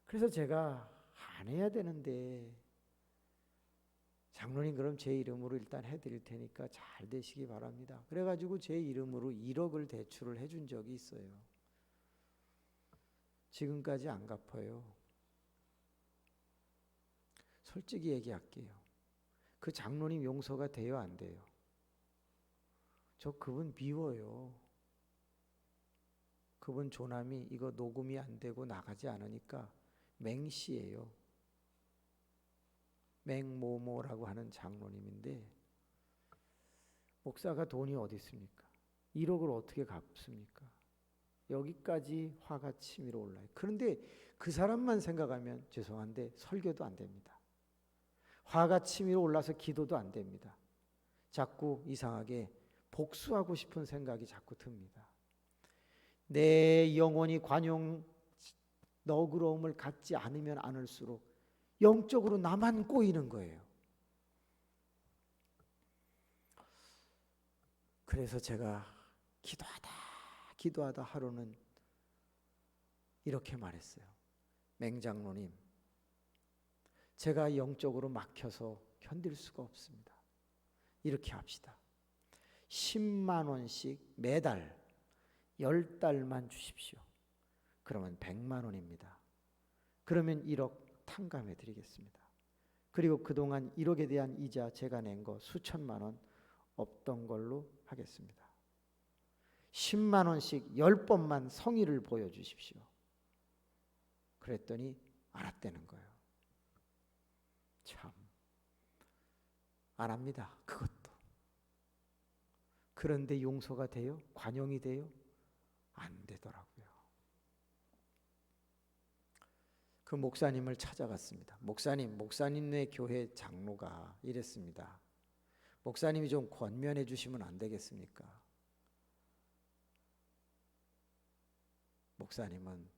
그래서 제가 안 해야 되는데 장로님 그럼 제 이름으로 일단 해드릴 테니까 잘 되시기 바랍니다. 그래가지고 제 이름으로 1억을 대출을 해준 적이 있어요. 지금까지 안 갚아요. 솔직히 얘기할게요. 그 장로님 용서가 돼요, 안 돼요? 저 그분 미워요. 그분 조남이 이거 녹음이 안 되고 나가지 않으니까 맹씨예요. 맹모모라고 하는 장로님인데, 목사가 돈이 어디 있습니까? 1억을 어떻게 갚습니까? 여기까지 화가 치밀어 올라요. 그런데 그 사람만 생각하면 죄송한데 설교도 안 됩니다. 화가 치밀어 올라서 기도도 안 됩니다. 자꾸 이상하게 복수하고 싶은 생각이 자꾸 듭니다. 내 영혼이 관용 너그러움을 갖지 않으면 않을수록 영적으로 나만 꼬이는 거예요. 그래서 제가 기도하다 하루는 이렇게 말했어요. 맹장로님, 제가 영적으로 막혀서 견딜 수가 없습니다. 이렇게 합시다. 10만 원씩 매달 10달만 주십시오. 그러면 100만 원입니다. 그러면 1억 탕감해 드리겠습니다. 그리고 그동안 1억에 대한 이자 제가 낸 거 수천만 원 없던 걸로 하겠습니다. 10만 원씩 10번만 성의를 보여주십시오. 그랬더니 알았다는 거예요. 참, 안 합니다. 그것도. 그런데 용서가 돼요? 관용이 돼요? 안 되더라고요. 그 목사님을 찾아갔습니다. 목사님네 교회 장로가 이랬습니다. 목사님이 좀 권면해 주시면 안 되겠습니까? 목사님은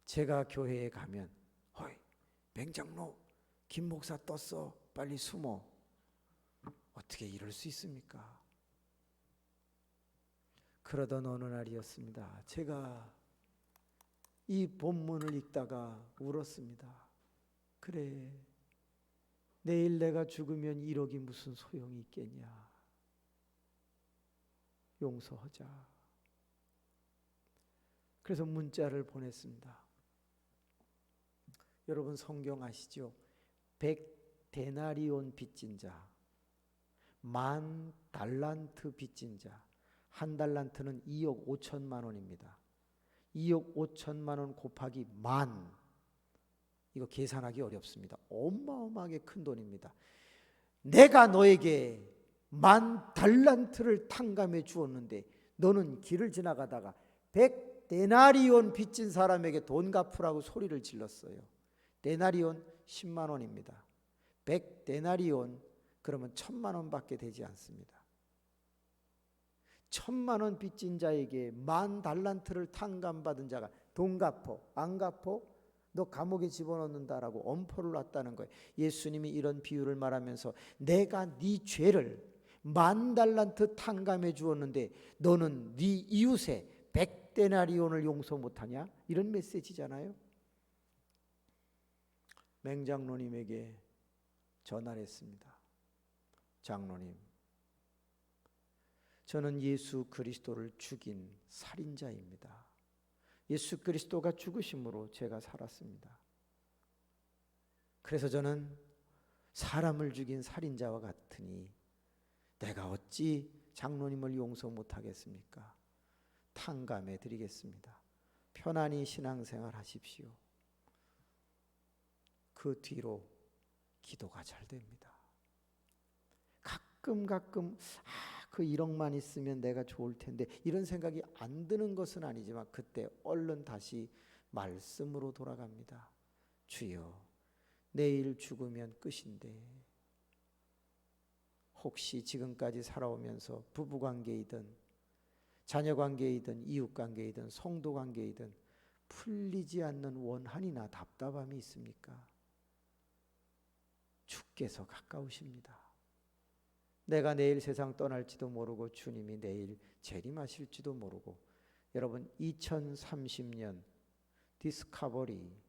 제가 교회에 가면 허이 맹장로 김 목사 떴어 빨리 숨어. 어떻게 이럴 수 있습니까? 그러던 어느 날이었습니다. 제가 이 본문을 읽다가 울었습니다. 그래, 내일 내가 죽으면 1억이 무슨 소용이 있겠냐. 용서하자. 그래서 문자를 보냈습니다. 여러분 성경 아시죠? 100데나리온 빚진 자, 10,000달란트 빚진 자. 1달란트는 2억 5천만 원입니다. 2억 5천만 원 곱하기 10,000, 이거 계산하기 어렵습니다. 어마어마하게 큰 돈입니다. 내가 너에게 10,000달란트를 탕감해 주었는데 너는 길을 지나가다가 100데나리온 빚진 사람에게 돈 갚으라고 소리를 질렀어요. 데나리온 10만 원입니다. 100데나리온 그러면 1,000만 원밖에 되지 않습니다. 1,000만 원 빚진 자에게 10,000달란트를 탕감받은 자가 돈 갚어 안 갚어? 너 감옥에 집어넣는다라고 엄포를 놨다는 거예요. 예수님이 이런 비유를 말하면서 내가 네 죄를 10,000달란트 탕감해 주었는데 너는 네 이웃의 100데나리온을 용서 못하냐? 이런 메시지잖아요. 맹장로님에게 전화를 했습니다. 장로님, 저는 예수 그리스도를 죽인 살인자입니다. 예수 그리스도가 죽으심으로 제가 살았습니다. 그래서 저는 사람을 죽인 살인자와 같으니 내가 어찌 장로님을 용서 못하겠습니까? 탕감해 드리겠습니다. 편안히 신앙생활 하십시오. 그 뒤로 기도가 잘 됩니다. 가끔 그 1억만 있으면 내가 좋을 텐데 이런 생각이 안 드는 것은 아니지만 그때 얼른 다시 말씀으로 돌아갑니다. 주여, 내일 죽으면 끝인데 혹시 지금까지 살아오면서 부부관계이든 자녀관계이든 이웃관계이든 성도관계이든 풀리지 않는 원한이나 답답함이 있습니까? 주께서 가까우십니다. 내가 내일 세상 떠날지도 모르고 주님이 내일 재림하실지도 모르고. 여러분 2030년 디스커버리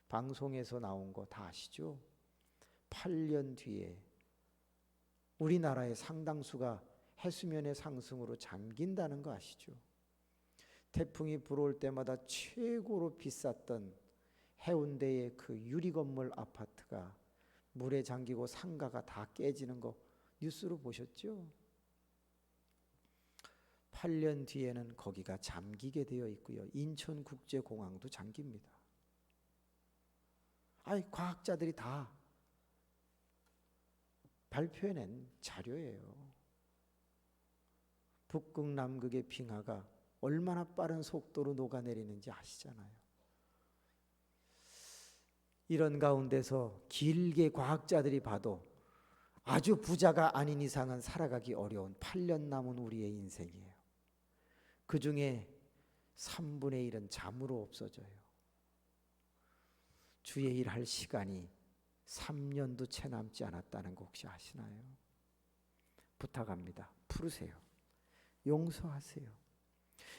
방송에서 나온 거 다 아시죠? 8년 뒤에 우리나라의 상당수가 해수면의 상승으로 잠긴다는 거 아시죠? 태풍이 불어올 때마다 최고로 비쌌던 해운대의 그 유리건물 아파트가 물에 잠기고 상가가 다 깨지는 거 뉴스로 보셨죠? 8년 뒤에는 거기가 잠기게 되어 있고요. 인천국제공항도 잠깁니다. 과학자들이 다 발표해낸 자료예요. 북극 남극의 빙하가 얼마나 빠른 속도로 녹아내리는지 아시잖아요. 이런 가운데서 길게 과학자들이 봐도 아주 부자가 아닌 이상은 살아가기 어려운 8년 남은 우리의 인생이에요. 그 중에 3분의 1은 잠으로 없어져요. 주의 일 할 시간이 3년도 채 남지 않았다는 거 혹시 아시나요? 부탁합니다. 풀으세요. 용서하세요.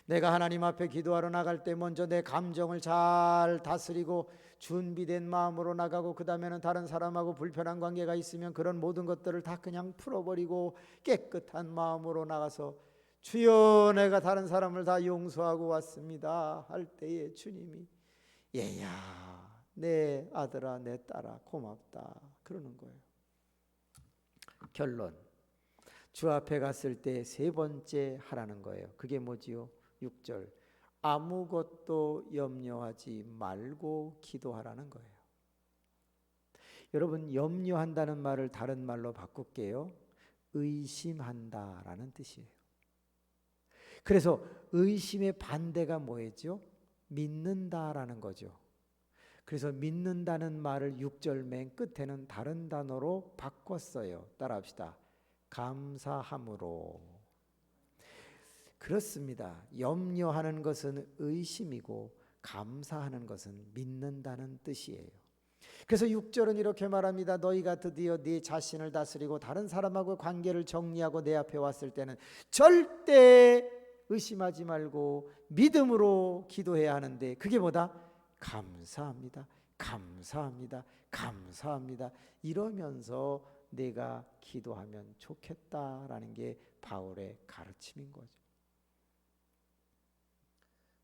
내가 하나님 앞에 기도하러 나갈 때 먼저 내 감정을 잘 다스리고 준비된 마음으로 나가고, 그 다음에는 다른 사람하고 불편한 관계가 있으면 그런 모든 것들을 다 그냥 풀어버리고 깨끗한 마음으로 나가서 주여 내가 다른 사람을 다 용서하고 왔습니다 할 때에 주님이 얘야 내 아들아 내 딸아 고맙다 그러는 거예요. 결론, 주 앞에 갔을 때 세 번째 하라는 거예요. 그게 뭐지요? 6절, 아무것도 염려하지 말고 기도하라는 거예요. 여러분, 염려한다는 말을 다른 말로 바꿀게요. 의심한다라는 뜻이에요. 그래서 의심의 반대가 뭐였죠? 믿는다라는 거죠. 그래서 믿는다는 말을 6절 맨 끝에는 다른 단어로 바꿨어요. 따라합시다. 감사함으로. 그렇습니다. 염려하는 것은 의심이고 감사하는 것은 믿는다는 뜻이에요. 그래서 6절은 이렇게 말합니다. 너희가 드디어 네 자신을 다스리고 다른 사람하고 관계를 정리하고 내 앞에 왔을 때는 절대 의심하지 말고 믿음으로 기도해야 하는데, 그게 뭐다? 감사합니다. 감사합니다. 감사합니다. 이러면서 내가 기도하면 좋겠다라는 게 바울의 가르침인 거죠.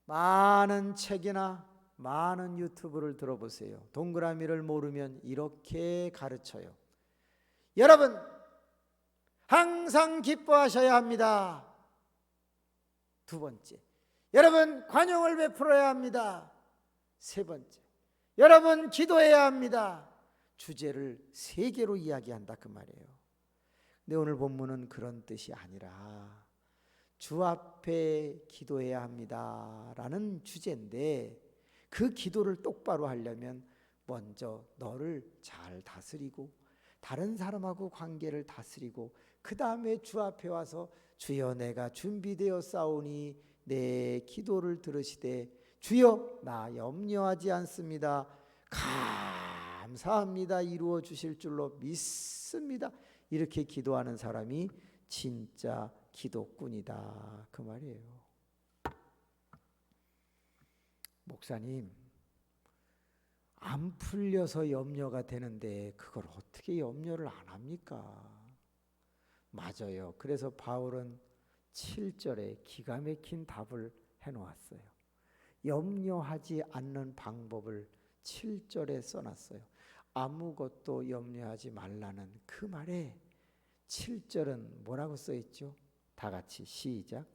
많은 책이나 많은 유튜브를 들어보세요. 동그라미를 모르면 이렇게 가르쳐요. 여러분, 항상 기뻐하셔야 합니다. 두 번째, 여러분 관용을 베풀어야 합니다. 세 번째, 여러분 기도해야 합니다. 주제를 세 개로 이야기한다 그 말이에요. 근데 오늘 본문은 그런 뜻이 아니라 주 앞에 기도해야 합니다 라는 주제인데, 그 기도를 똑바로 하려면 먼저 너를 잘 다스리고 다른 사람하고 관계를 다스리고 그 다음에 주 앞에 와서 주여 내가 준비되어 싸우니 내 기도를 들으시되 주여 나 염려하지 않습니다. 감사합니다. 이루어 주실 줄로 믿습니다. 이렇게 기도하는 사람이 진짜 기도꾼이다 그 말이에요. 목사님, 안 풀려서 염려가 되는데 그걸 어떻게 염려를 안 합니까? 맞아요. 그래서 바울은 7절에 기가 막힌 답을 해놓았어요. 염려하지 않는 방법을 7절에 써놨어요. 아무것도 염려하지 말라는 그 말에 7절은 뭐라고 써있죠? 다 같이 시작.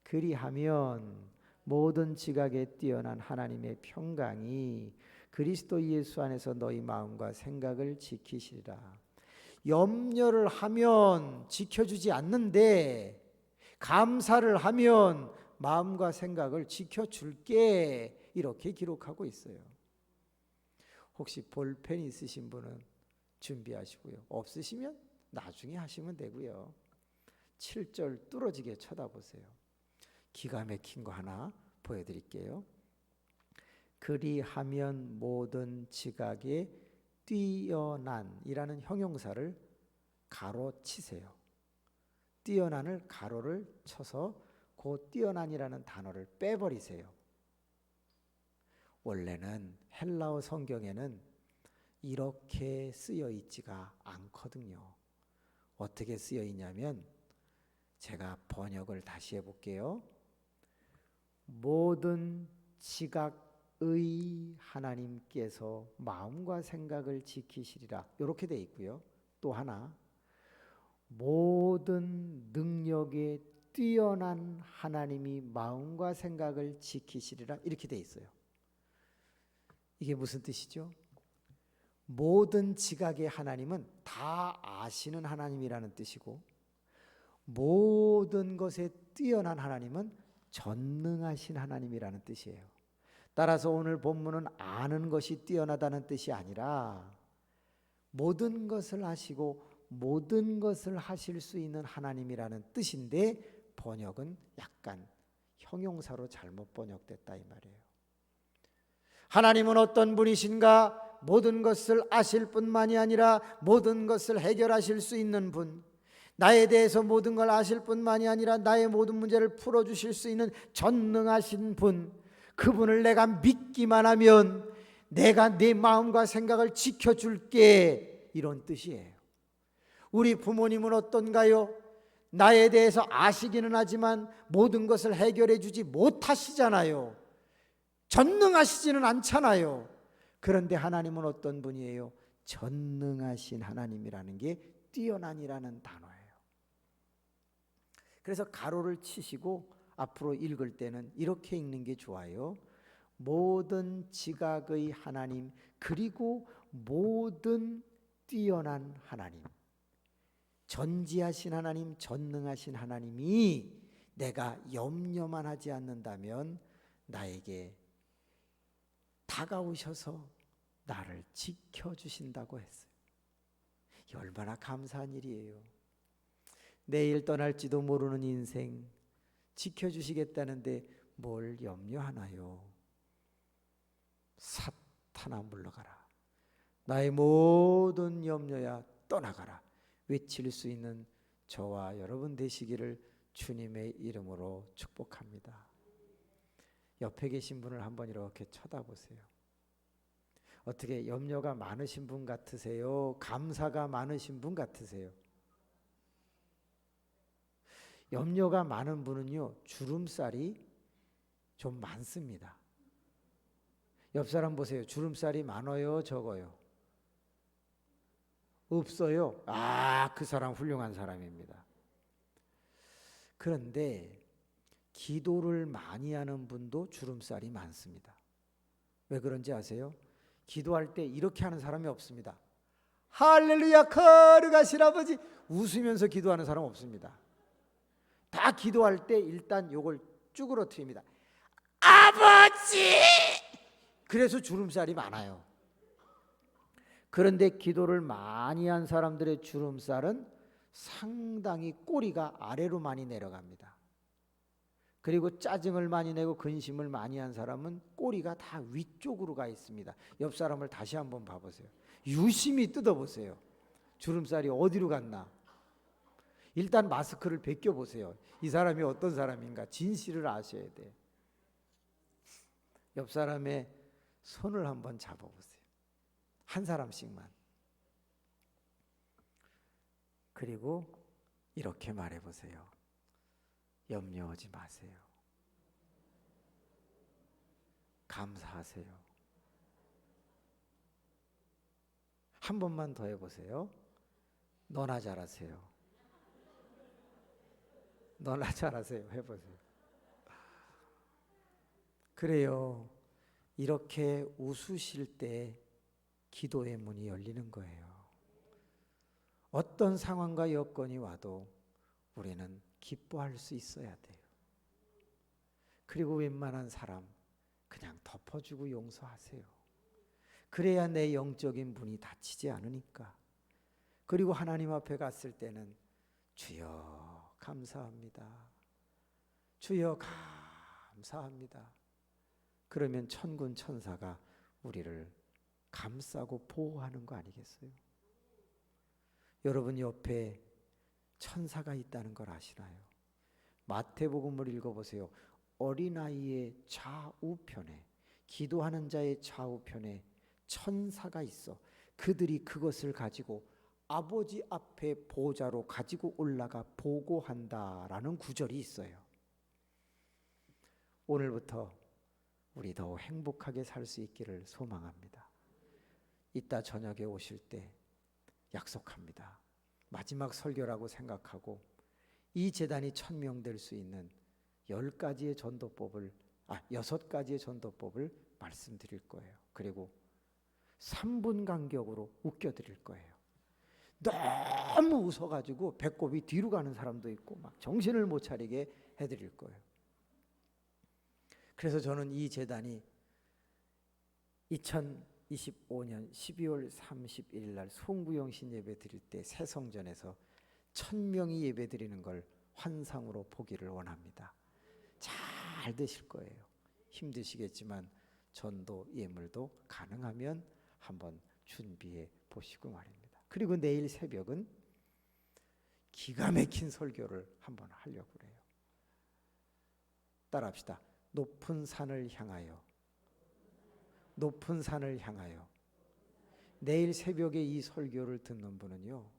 그리하면 모든 지각에 뛰어난 하나님의 평강이 그리스도 예수 안에서 너희 마음과 생각을 지키시리라. 염려를 하면 지켜주지 않는데 감사를 하면 마음과 생각을 지켜줄게, 이렇게 기록하고 있어요. 혹시 볼펜 있으신 분은 준비하시고요. 없으시면 나중에 하시면 되고요. 7절 뚫어지게 쳐다보세요. 기가 막힌 거 하나 보여드릴게요. 그리하면 모든 지각에 뛰어난이라는 형용사를 가로 치세요. 뛰어난을 가로를 쳐서 그 뛰어난이라는 단어를 빼버리세요. 원래는 헬라어 성경에는 이렇게 쓰여 있지가 않거든요. 어떻게 쓰여 있냐면, 제가 번역을 다시 해볼게요. 모든 지각 하나님께서 마음과 생각을 지키시리라. 이렇게 돼 있고요. 또 하나, 모든 능력에 뛰어난 하나님이 마음과 생각을 지키시리라. 이렇게 돼 있어요. 이게 무슨 뜻이죠? 모든 지각의 하나님은 다 아시는 하나님이라는 뜻이고, 모든 것에 뛰어난 하나님은 전능하신 하나님이라는 뜻이에요. 따라서 오늘 본문은 아는 것이 뛰어나다는 뜻이 아니라 모든 것을 아시고 모든 것을 하실 수 있는 하나님이라는 뜻인데, 번역은 약간 형용사로 잘못 번역됐다 이 말이에요. 하나님은 어떤 분이신가? 모든 것을 아실 뿐만이 아니라 모든 것을 해결하실 수 있는 분, 나에 대해서 모든 걸 아실 뿐만이 아니라 나의 모든 문제를 풀어주실 수 있는 전능하신 분, 그분을 내가 믿기만 하면 내가 내 마음과 생각을 지켜줄게, 이런 뜻이에요. 우리 부모님은 어떤가요? 나에 대해서 아시기는 하지만 모든 것을 해결해 주지 못하시잖아요. 전능하시지는 않잖아요. 그런데 하나님은 어떤 분이에요? 전능하신 하나님이라는 게 뛰어난이라는 단어예요. 그래서 가로를 치시고 앞으로 읽을 때는 이렇게 읽는 게 좋아요. 모든 지각의 하나님, 그리고 모든 뛰어난 하나님, 전지하신 하나님, 전능하신 하나님이 내가 염려만 하지 않는다면 나에게 다가오셔서 나를 지켜주신다고 했어요. 얼마나 감사한 일이에요. 내일 떠날지도 모르는 인생 지켜주시겠다는데 뭘 염려하나요? 사탄아 물러가라, 나의 모든 염려야 떠나가라 외칠 수 있는 저와 여러분 되시기를 주님의 이름으로 축복합니다. 옆에 계신 분을 한번 이렇게 쳐다보세요. 어떻게 염려가 많으신 분 같으세요? 감사가 많으신 분 같으세요? 염려가 많은 분은요, 주름살이 좀 많습니다. 옆 사람 보세요. 주름살이 많아요, 적어요? 없어요? 아, 그 사람 훌륭한 사람입니다. 그런데 기도를 많이 하는 분도 주름살이 많습니다. 왜 그런지 아세요? 기도할 때 이렇게 하는 사람이 없습니다. 할렐루야 거룩하신 아버지, 웃으면서 기도하는 사람 없습니다. 다 기도할 때 일단 요걸 쭈그러뜨립니다. 아버지! 그래서 주름살이 많아요. 그런데 기도를 많이 한 사람들의 주름살은 상당히 꼬리가 아래로 많이 내려갑니다. 그리고 짜증을 많이 내고 근심을 많이 한 사람은 꼬리가 다 위쪽으로 가 있습니다. 옆 사람을 다시 한번 봐보세요. 유심히 뜯어보세요. 주름살이 어디로 갔나? 일단 마스크를 벗겨보세요. 이 사람이 어떤 사람인가 진실을 아셔야 돼. 옆 사람의 손을 한번 잡아보세요. 한 사람씩만. 그리고 이렇게 말해보세요. 염려하지 마세요. 감사하세요. 한 번만 더 해보세요. 너나 잘하세요. 너나 잘하세요. 해보세요. 그래요. 이렇게 웃으실 때 기도의 문이 열리는 거예요. 어떤 상황과 여건이 와도 우리는 기뻐할 수 있어야 돼요. 그리고 웬만한 사람 그냥 덮어주고 용서하세요. 그래야 내 영적인 문이 닫히지 않으니까. 그리고 하나님 앞에 갔을 때는 주여 감사합니다. 주여 감사합니다. 그러면 천군 천사가 우리를 감싸고 보호하는 거 아니겠어요? 여러분 옆에 천사가 있다는 걸 아시나요? 마태복음을 읽어보세요. 어린아이의 좌우편에, 기도하는 자의 좌우편에 천사가 있어. 그들이 그것을 가지고 아버지 앞에 보좌로 가지고 올라가 보고한다라는 구절이 있어요. 오늘부터 우리 더 행복하게 살 수 있기를 소망합니다. 이따 저녁에 오실 때 약속합니다. 마지막 설교라고 생각하고 이 재단이 1000명 될 수 있는 6가지의 전도법을 말씀드릴 거예요. 그리고 3분 간격으로 웃겨드릴 거예요. 너무 웃어가지고 배꼽이 뒤로 가는 사람도 있고 막 정신을 못 차리게 해드릴 거예요. 그래서 저는 이 재단이 2025년 12월 31일 날 송구영신 예배 드릴 때 새성전에서 1000명이 예배 드리는 걸 환상으로 보기를 원합니다. 잘 되실 거예요. 힘드시겠지만 전도 예물도 가능하면 한번 준비해 보시고 말입니다. 그리고 내일 새벽은 기가 막힌 설교를 한번 하려고 그래요. 따라합시다. 높은 산을 향하여, 높은 산을 향하여. 내일 새벽에 이 설교를 듣는 분은요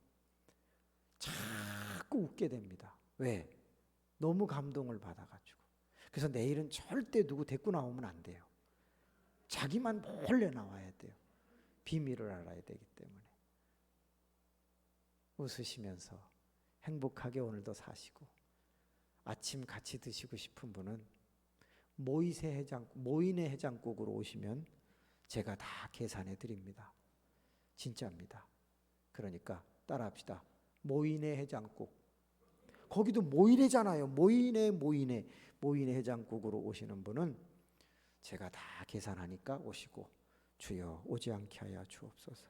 자꾸 웃게 됩니다. 왜? 너무 감동을 받아가지고. 그래서 내일은 절대 누구 데리고 나오면 안 돼요. 자기만 몰래 나와야 돼요. 비밀을 알아야 되기 때문에. 웃으시면서 행복하게 오늘도 사시고, 아침 같이 드시고 싶은 분은 모인의 해장국으로 오시면 제가 다 계산해 드립니다. 진짜입니다. 그러니까 따라합시다. 모인의 해장국. 거기도 모인회잖아요. 모인의 해장국으로 오시는 분은 제가 다 계산하니까 오시고, 주여 오지 않게 하여 주옵소서.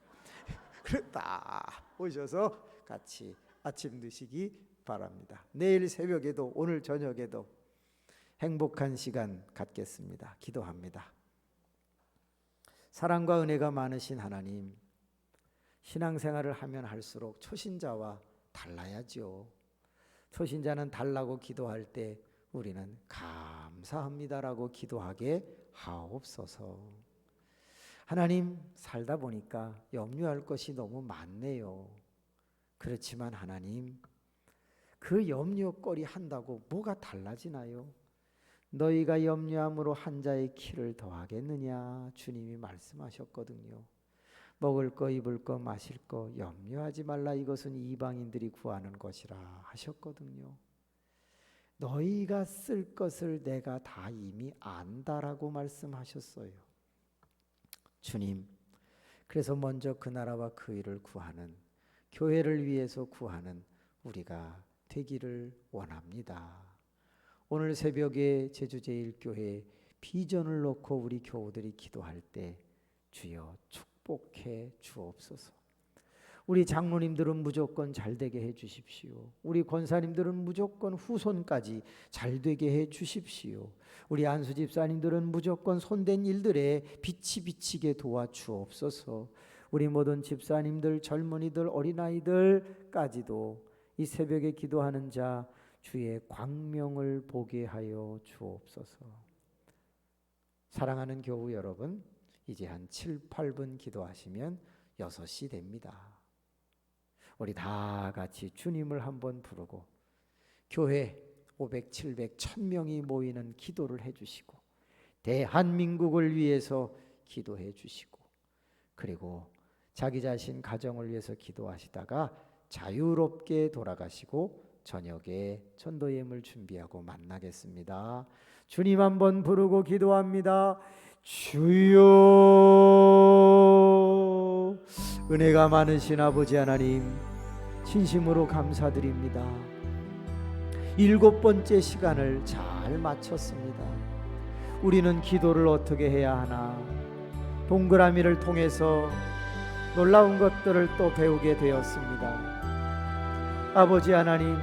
딱 오셔서 같이 아침 드시기 바랍니다. 내일 새벽에도 오늘 저녁에도 행복한 시간 갖겠습니다. 기도합니다. 사랑과 은혜가 많으신 하나님, 신앙생활을 하면 할수록 초신자와 달라야죠. 초신자는 달라고 기도할 때 우리는 감사합니다라고 기도하게 하옵소서. 하나님, 살다 보니까 염려할 것이 너무 많네요. 그렇지만 하나님, 그 염려거리 한다고 뭐가 달라지나요? 너희가 염려함으로 한 자의 키를 더하겠느냐? 주님이 말씀하셨거든요. 먹을 거, 입을 거, 마실 거 염려하지 말라. 이것은 이방인들이 구하는 것이라 하셨거든요. 너희가 쓸 것을 내가 다 이미 안다라고 말씀하셨어요. 주님, 그래서 먼저 그 나라와 그 일을 구하는, 교회를 위해서 구하는 우리가 되기를 원합니다. 오늘 새벽에 제주제일교회 비전을 놓고 우리 교우들이 기도할 때 주여 축복해 주옵소서. 우리 장로님들은 무조건 잘되게 해 주십시오. 우리 권사님들은 무조건 후손까지 잘되게 해 주십시오. 우리 안수 집사님들은 무조건 손댄 일들에 빛이 비치게 도와주옵소서. 우리 모든 집사님들, 젊은이들, 어린아이들까지도 이 새벽에 기도하는 자 주의 광명을 보게 하여 주옵소서. 사랑하는 교우 여러분, 이제 한 7, 8분 기도하시면 6시 됩니다. 우리 다 같이 주님을 한번 부르고 교회 500, 700, 1000명이 모이는 기도를 해주시고, 대한민국을 위해서 기도해 주시고, 그리고 자기 자신 가정을 위해서 기도하시다가 자유롭게 돌아가시고 저녁에 전도 예물 준비하고 만나겠습니다. 주님 한번 부르고 기도합니다. 주여, 은혜가 많으신 아버지 하나님, 진심으로 감사드립니다. 7번째 시간을 잘 마쳤습니다. 우리는 기도를 어떻게 해야 하나, 동그라미를 통해서 놀라운 것들을 또 배우게 되었습니다. 아버지 하나님,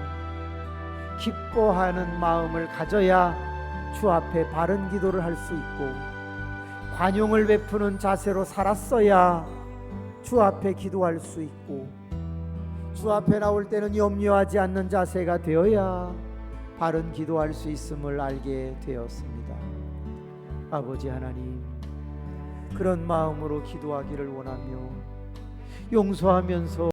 기뻐하는 마음을 가져야 주 앞에 바른 기도를 할 수 있고, 관용을 베푸는 자세로 살았어야 주 앞에 기도할 수 있고, 주 앞에 나올 때는 염려하지 않는 자세가 되어야 바른 기도할 수 있음을 알게 되었습니다. 아버지 하나님, 그런 마음으로 기도하기를 원하며 용서하면서